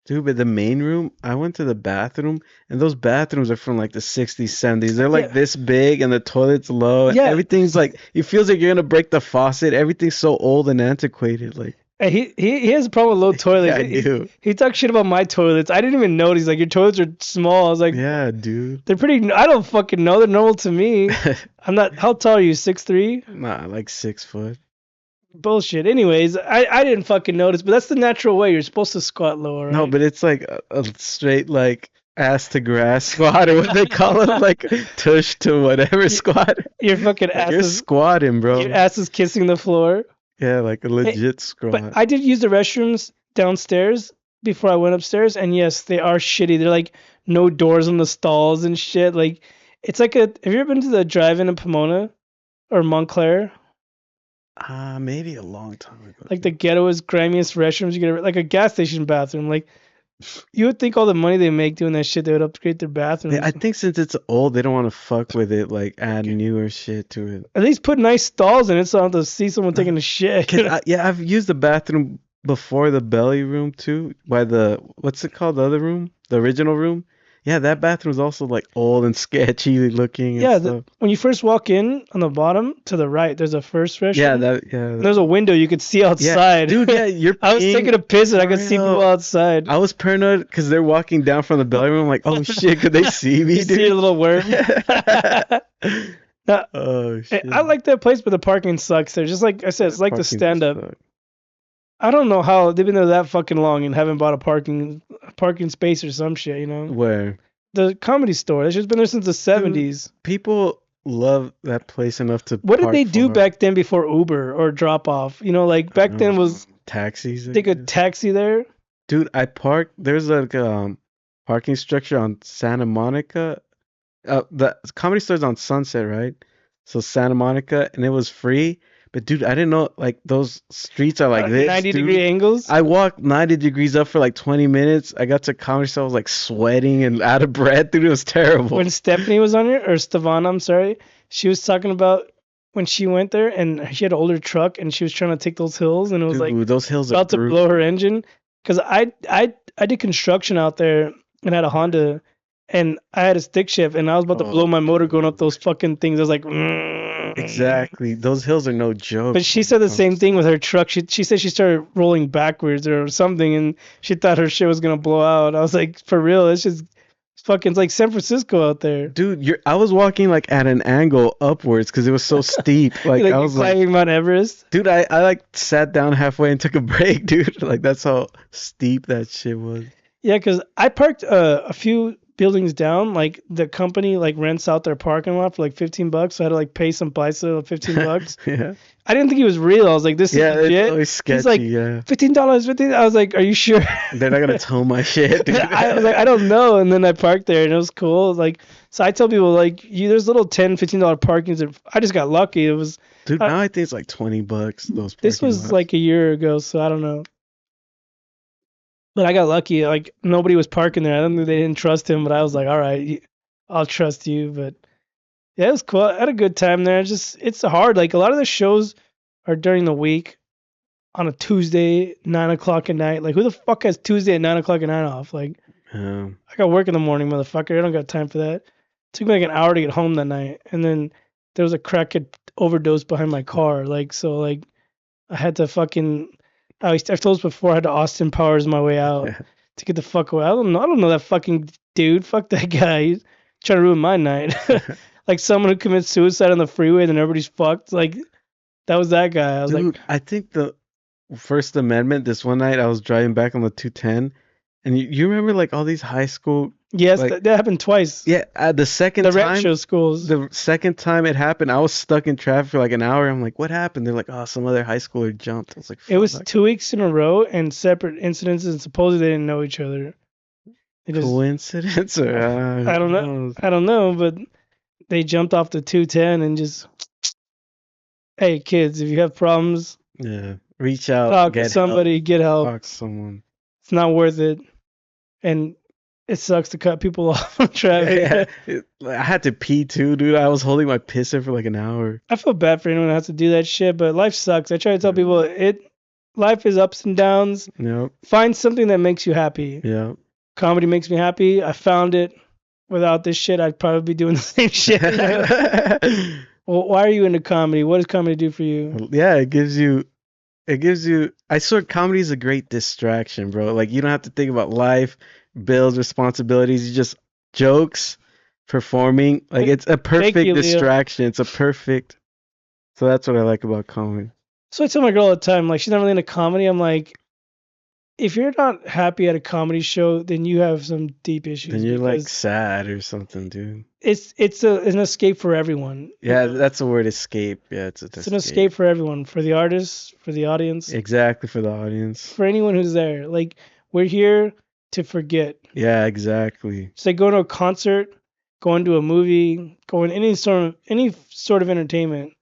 Dude, but the main room, I went to the bathroom, and those bathrooms are from like the 60s, 70s. They're like this big, and the toilet's low, and everything's like, it feels like you're gonna break the faucet. Everything's so old and antiquated. Like he has a problem with low toilets. Yeah, I do. He talks shit about my toilets. I didn't even notice. Like, your toilets are small. I was like, yeah, dude. They're pretty. I don't fucking know. They're normal to me. I'm not. How tall are you? 6'3"? Nah, like 6 foot. Bullshit. Anyways, I didn't fucking notice, but that's the natural way. You're supposed to squat lower, right? No, but it's like a straight like ass to grass squat, or what they call it, like tush to whatever squat. Your fucking ass. You're squatting, bro. Your ass is kissing the floor. Yeah, like a legit squat. But I did use the restrooms downstairs. before I went upstairs, and yes, they are shitty. They're like no doors on the stalls and shit. Like it's like a. Have you ever been to the drive-in in Pomona or Montclair? Maybe a long time ago. Like the ghettoest, grimiest restrooms you get ever, like a gas station bathroom. Like you would think all the money they make doing that shit, they would upgrade their bathrooms. I think since it's old, they don't want to fuck with it, like add newer shit to it. At least put nice stalls in it so I don't have to see someone taking a shit. Yeah, I've used the bathroom before the belly room too, by the what's it called, the other room, the original room. Yeah, that bathroom's also like old and sketchy looking. Yeah, and stuff. When you first walk in on the bottom to the right, there's a first restroom. Yeah. There's a window you could see outside. Yeah, dude, yeah, you're. I was taking a piss and I could see people outside. I was paranoid because they're walking down from the belly room. I'm like, oh shit, could they see me? You see a little worm. Now, oh shit. I like that place, but the parking sucks there. Just like I said, it's like the stand up. I don't know how they've been there that fucking long and haven't bought a parking space or some shit, you know? Where? The Comedy Store. It's just been there since the 70s. People love that place enough to. What did they do back then before Uber or drop off? You know, like back then was taxis. They could taxi there. Dude, I parked. There's like a parking structure on Santa Monica. The Comedy Store's on Sunset, right? So Santa Monica, and it was free. But dude, I didn't know like those streets are like this. 90-degree angles. I walked 90 degrees up for like 20 minutes. I got to Comedy Store, I was like sweating and out of breath. Dude, it was terrible. When Stephanie was on here, or Stefana, I'm sorry, she was talking about when she went there and she had an older truck and she was trying to take those hills and it was like those hills about to blow her engine. Because I did construction out there and had a Honda and I had a stick shift and I was about to blow my motor going up those fucking things. I was like, Exactly. Those hills are no joke. But she said the same thing with her truck. She said she started rolling backwards or something and she thought her shit was going to blow out. I was like, for real, it's fucking, it's like San Francisco out there. Dude, I was walking like at an angle upwards because it was so steep. Like I was climbing Mount Everest. Dude, I like sat down halfway and took a break, dude. Like that's how steep that shit was. Yeah, because I parked a few buildings down. Like the company like rents out their parking lot for like $15. So I had to like pay some bicycle $15. Yeah. I didn't think he was real. I was like, this is legit. It's always sketchy. He's like, $15, $15. I was like, are you sure? They're not gonna tow my shit, dude. I was like, I don't know. And then I parked there and it was cool. Like, so I tell people like, there's little $10, $15 parkings. I just got lucky. It was. Dude, now I think it's like $20. Those. This was like a year ago, so I don't know. But I got lucky. Like nobody was parking there. I don't think they didn't trust him. But I was like, all right, I'll trust you. But yeah, it was cool. I had a good time there. It's hard. Like a lot of the shows are during the week on a Tuesday, 9:00 at night. Like who the fuck has Tuesday at 9:00 at night off? Like I got work in the morning, motherfucker. I don't got time for that. It took me like an hour to get home that night. And then there was a crackhead overdose behind my car. Like so like I had to fucking I've told this before, I had to Austin Powers my way out to get the fuck away. I don't know that fucking dude. Fuck that guy. He's trying to ruin my night. Like someone who commits suicide on the freeway, then everybody's fucked. Like that was that guy. I was Dude, like, I think the First Amendment. This one night, I was driving back on the 210, and you remember like all these high school. Yes, like, that happened twice. Yeah, the second time. The retro schools. The second time it happened, I was stuck in traffic for like an hour. I'm like, what happened? They're like, oh, some other high schooler jumped. I was like, it was 2 weeks in a row and separate incidences, and supposedly they didn't know each other. Coincidence? Or, I don't know. I don't know, but they jumped off the 210 and just, hey kids, if you have problems, reach out, talk to somebody, get help. Talk to someone. It's not worth it, and it sucks to cut people off on traffic. I had to pee too, dude. I was holding my pisser for like an hour. I feel bad for anyone who has to do that shit, but life sucks. I try to tell people life is ups and downs. Yep. Find something that makes you happy. Yeah. Comedy makes me happy. I found it. Without this shit, I'd probably be doing the same shit. Well, why are you into comedy? What does comedy do for you? Yeah, it gives you. I swear, comedy is a great distraction, bro. Like you don't have to think about life, bills, responsibilities. You just jokes, performing. Like it's a perfect distraction. It's a perfect. So that's what I like about comedy. So I tell my girl all the time, like she's not really into comedy. I'm like, if you're not happy at a comedy show, then you have some deep issues. Then you're like sad or something, dude. It's an escape for everyone. Yeah, that's the word, escape. Yeah, it's an escape for everyone, for the artists, for the audience. Exactly, for the audience. For anyone who's there. Like We're here to forget. Yeah, exactly. It's like going to a concert, going to a movie, going any sort of entertainment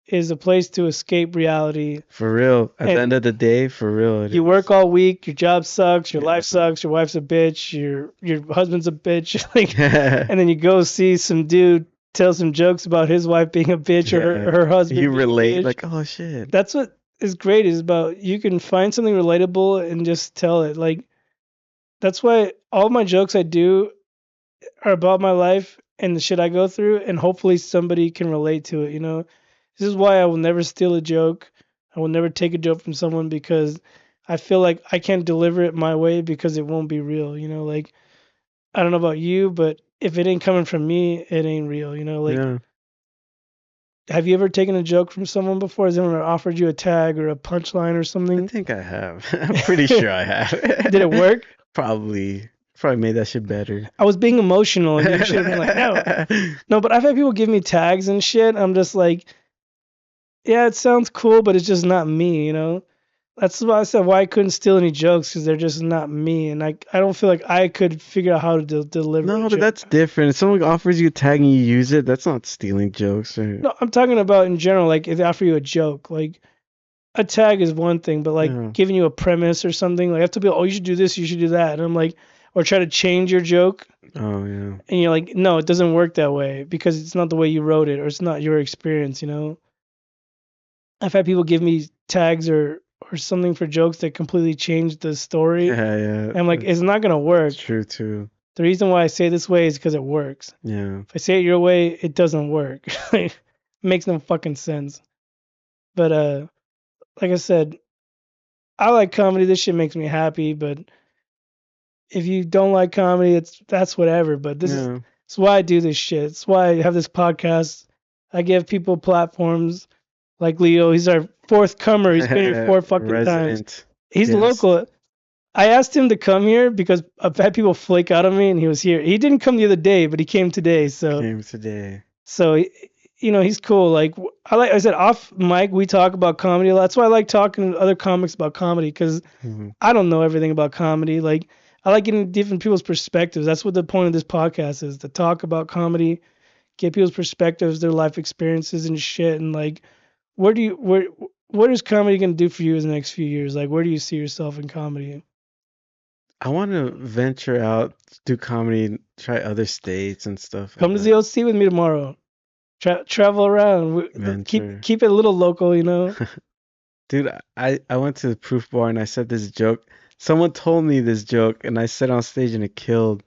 is a place to escape reality. For real. At the And end of the day, for real, it you work is. all week, your job sucks, your life Yeah. sucks, your wife's a bitch, your husband's a bitch, like, and then you go see some dude tell some jokes about his wife being a bitch or Yeah. her You husband being a relate, bitch. like, oh shit. That's what is great is about you can find something relatable and just tell it. Like that's why all my jokes I do are about my life and the shit I go through, and hopefully somebody can relate to it. This is why I will never steal a joke. I will never take a joke from someone because I feel like I can't deliver it my way because it won't be real. Like I don't know about you, but if it ain't coming from me, it ain't real. Like Yeah. have you ever taken a joke from someone before? Has anyone offered you a tag or a punchline or I something? think I have. I'm pretty sure I Did it have. work? Probably. Probably made that shit better. I was being emotional and you should have been like, no. No, but I've had people give me tags and shit. I'm just like, yeah, it sounds cool, but it's just not me. That's why I said why I couldn't steal any jokes because they're just not me. And I don't feel like I could figure out how to deliver a No, but joke. that's different. If someone offers you a tag and you use it, that's not stealing jokes. Or... No, I'm talking about in general, like if they offer you a joke, like a tag is one thing, but like Yeah. giving you a premise or something, like I have to be, oh, you should do this, you should do that. And I'm like, or try to change your joke. Oh, yeah. And you're like, no, it doesn't work that way because it's not the way you wrote it or it's not your experience. I've had people give me tags or something for jokes that completely change the story. Yeah, yeah. And I'm like, it's not gonna work. It's true, too. The reason why I say it this way is because it works. Yeah. If I say it your way, it doesn't work. It makes no fucking sense. But like I said, I like comedy. This shit makes me happy. But if you don't like comedy, that's whatever. But Yeah. it's why I do this shit. It's why I have this podcast. I give people platforms like Leo. He's our fourth comer. He's been here 4 fucking times. Resident. He's Yes. local. I asked him to come here because I've had people flake out on me, and he was here. He didn't come the other day, but he came today. Came today. So he's cool. Like I said, off mic we talk about comedy a lot. That's why I like talking to other comics about comedy because I don't know everything about comedy. Like I like getting different people's perspectives. That's what the point of this podcast is, to talk about comedy, get people's perspectives, their life experiences and shit. And like, what is comedy gonna do for you in the next few years? Like, where do you see yourself in comedy? I want to venture out, do comedy, try other states and stuff like Come to that. the OC with me tomorrow. Travel around. Venture. Keep it a little local. Dude, I went to the proof bar and I said this joke. Someone told me this joke and I said on stage and it killed.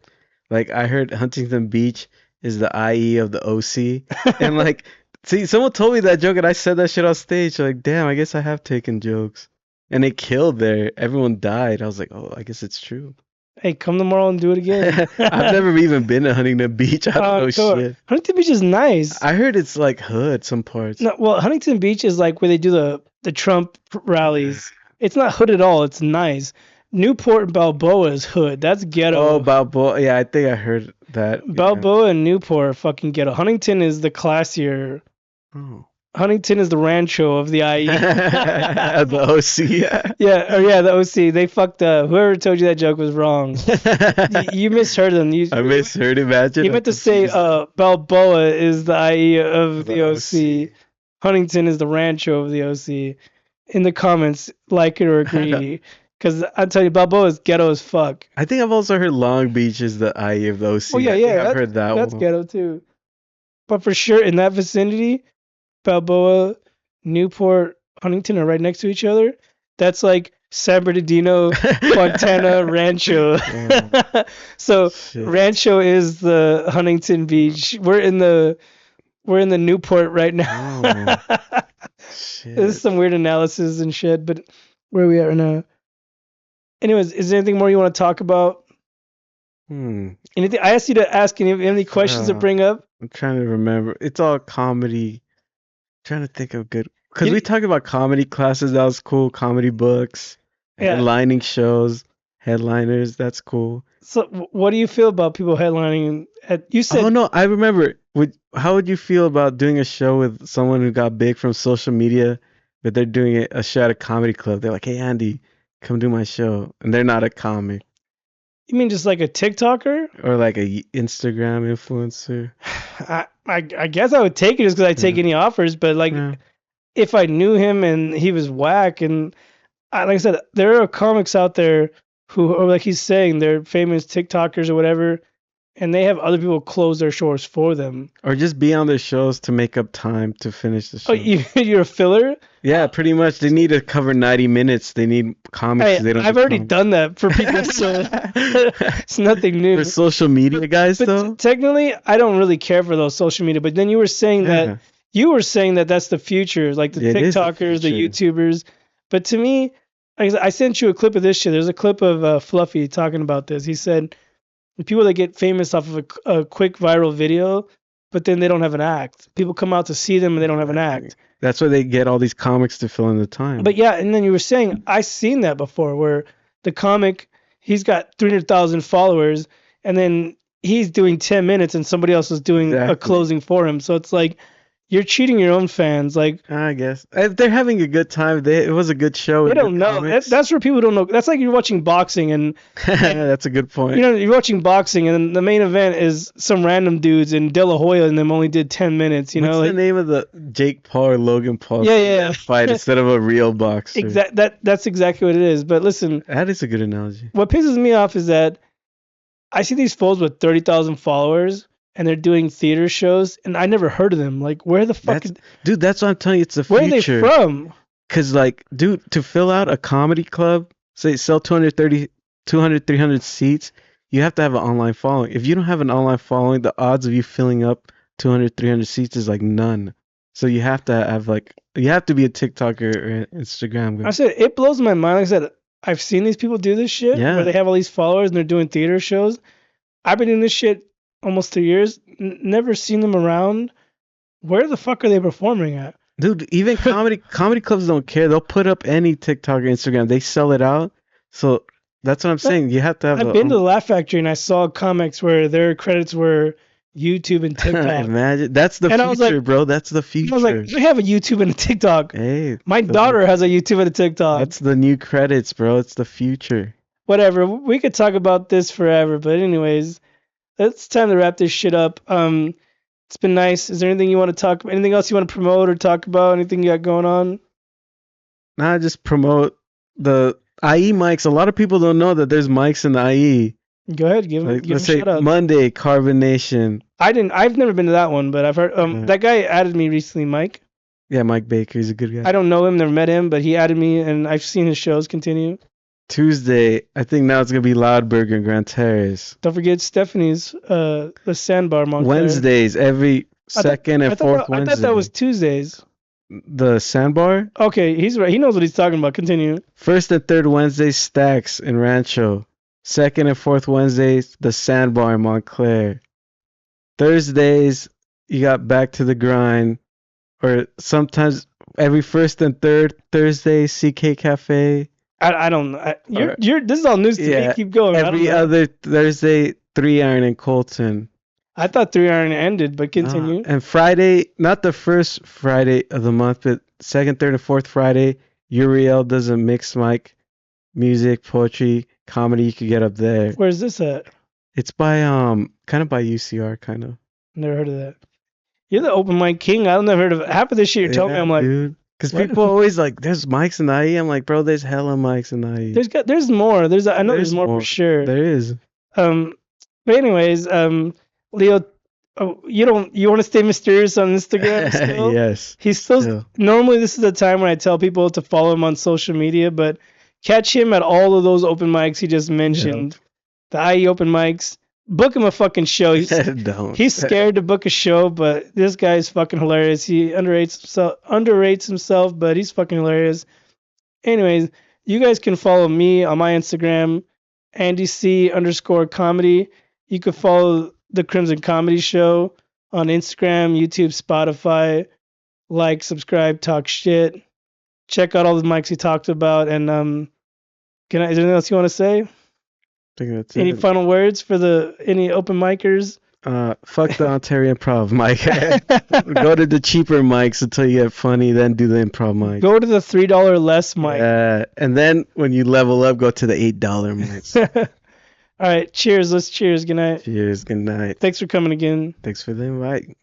Like I heard Huntington Beach is the IE of the OC. And like, see, someone told me that joke and I said that shit on stage. Like, damn, I guess I have taken jokes. And it killed there. Everyone died. I was like, oh, I guess it's true. Hey, come tomorrow and do it again. I've never even been to Huntington Beach. I don't know shit. Huntington Beach is nice. I heard it's like hood some parts. No, well, Huntington Beach is like where they do the Trump rallies. It's not hood at all. It's nice. Newport and Balboa is hood. That's ghetto. Oh, Balboa. Yeah, I think I heard that. Balboa and Newport are fucking ghetto. Huntington is the classier. Oh. Huntington is the Rancho of the IE. The OC. Yeah, the OC. They fucked up. Whoever told you that joke was wrong. You misheard them. I misheard. Imagine. You meant to say Balboa is the IE of the OC. Huntington is the Rancho of the OC. In the comments, like it or agree. Because I tell you, Balboa is ghetto as fuck. I think I've also heard Long Beach is the IE of the OC. Oh, yeah. I've heard that that's one. ghetto too. But for sure, in that vicinity, Balboa, Newport, Huntington are right next to each other. That's like San Bernardino, Fontana, Rancho. So shit. Rancho is the Huntington Beach. We're in the Newport right now. There's some weird analysis and shit, but where are we at right now? Anyways, is there anything more you want to talk about? Anything? I asked you to ask any questions to bring up. I'm trying to remember. It's all comedy. Trying to think of good, because we talked about comedy classes. That was cool. Comedy books, headlining shows, headliners. That's cool. So, what do you feel about people headlining? You said. Oh no, I remember. How would you feel about doing a show with someone who got big from social media, but they're doing a show at a comedy club? They're like, "Hey Andy, come do my show, and they're not a comic You mean just like a TikToker? or like a Instagram influencer. I guess I would take it just because I take Yeah. any offers, but like Yeah. if I knew him and he was whack, and like I said, there are comics out there who are like he's saying they're famous TikTokers or whatever, and they have other people close their shows for them. Or just be on their shows to make up time to finish the show. Oh, you're a filler? Yeah, pretty much. They need to cover 90 minutes. They need comics. Hey, They don't I've do already comics. done that for people, so it's nothing new. For social media guys, But though. technically, I don't really care for those social media. But then you were saying Yeah. that that's the future, like the It is the TikTokers, the future. YouTubers. But to me, I sent you a clip of this shit. There's a clip of Fluffy talking about this. He said people that get famous off of a quick viral video, but then they don't have an act. People come out to see them and they don't have an act. That's why they get all these comics to fill in the time. But yeah, and then you were saying I seen that before, where the comic he's got 300,000 followers, and then he's doing 10 minutes, and somebody else is doing a closing for him. So it's like you're cheating your own fans. Like I guess if they're having a good time, it was a good show. They don't know. That's where people don't know. That's like you're watching boxing and that's a good point. You know, you're watching boxing and the main event is some random dudes and De La Hoya and them only did 10 minutes. You What's know, the name of the Jake Paul or Logan Paul fight instead of a real boxer? That's exactly what it is. But listen, that is a good analogy. What pisses me off is that I see these fools with 30,000 followers and they're doing theater shows, and I never heard of them. Like, where the fuck? Dude, that's what I'm telling you. It's the future. Where are they from? Because, like, dude, to fill out a comedy club, say, sell 200, 300 seats, you have to have an online following. If you don't have an online following, the odds of you filling up 200, 300 seats is, like, none. So you have to have, like, you have to be a TikToker or an Instagram guy. I said, it blows my mind. Like I said, I've seen these people do this shit where they have all these followers and they're doing theater shows. I've been doing this shit almost 2 years. Never seen them around. Where the fuck are they performing at? Dude, even comedy clubs don't care. They'll put up any TikTok or Instagram. They sell it out. So that's what I'm saying. You have to have. I've been to the Laugh Factory and I saw comics where their credits were YouTube and TikTok. Imagine that's the future, bro. That's the future. I was like, I have a YouTube and a TikTok. Hey, my daughter has a YouTube and a TikTok. That's the new credits, bro. It's the future. Whatever. We could talk about this forever, but anyways, it's time to wrap this shit up. It's been nice. Is there anything you want to talk about? Anything else you want to promote or talk about? Anything you got going on? Nah, just promote the IE mics. A lot of people don't know that there's mics in the IE. Go ahead, give them let's say Monday, Carbonation. I've never been to that one, but I've heard that guy added me recently, Mike. Yeah, Mike Baker, he's a good guy. I don't know him, never met him, but he added me and I've seen his shows continue. Tuesday, I think now it's gonna be Loudburger and Grand Terrace. Don't forget Stephanie's the Sandbar Montclair. Wednesdays, every second and fourth Wednesday. I thought that was Tuesdays. The Sandbar? Okay, he's right. He knows what he's talking about. Continue. First and third Wednesdays, Stacks in Rancho. Second and fourth Wednesdays, the Sandbar in Montclair. Thursdays, you got Back to the Grind. Or sometimes every first and third Thursday, CK Cafe. I don't know. This is all news to me. Keep going. Every other Thursday, 3 Iron in Colton. I thought 3 Iron ended, but continue. And Friday, not the first Friday of the month, but second, third, and fourth Friday, Uriel does a mixed mic, music, poetry, comedy. You could get up there. Where's this at? It's by kind of by UCR, kind of. Never heard of that. You're the open mic king. I've never heard of it. Half of this shit you're telling me, I'm like, dude. Because people always like, there's mics in the IE. I'm like, bro, there's hella mics in the IE. There's more. I know there's more for sure. There is. But anyways, Leo, you want to stay mysterious on Instagram still? Yes. He's still. Normally, this is the time when I tell people to follow him on social media, but catch him at all of those open mics he just mentioned. Yep. The IE open mics. Book him a fucking show. He's scared to book a show, but this guy's fucking hilarious. He underrates himself, but he's fucking hilarious. Anyways, you guys can follow me on my Instagram, AndyC_comedy. You can follow the Crimson Comedy Show on Instagram, YouTube, Spotify. Like, subscribe, talk shit. Check out all the mics he talked about. And is there anything else you want to say? I think that's any final words for any open micers? Fuck the Ontario improv mic. Go to the cheaper mics until you get funny, then do the improv mic. Go to the $3 less mic. Yeah, and then when you level up, go to the $8 mics. All right, cheers. Let's cheers. Good night. Cheers. Good night. Thanks for coming again. Thanks for the invite.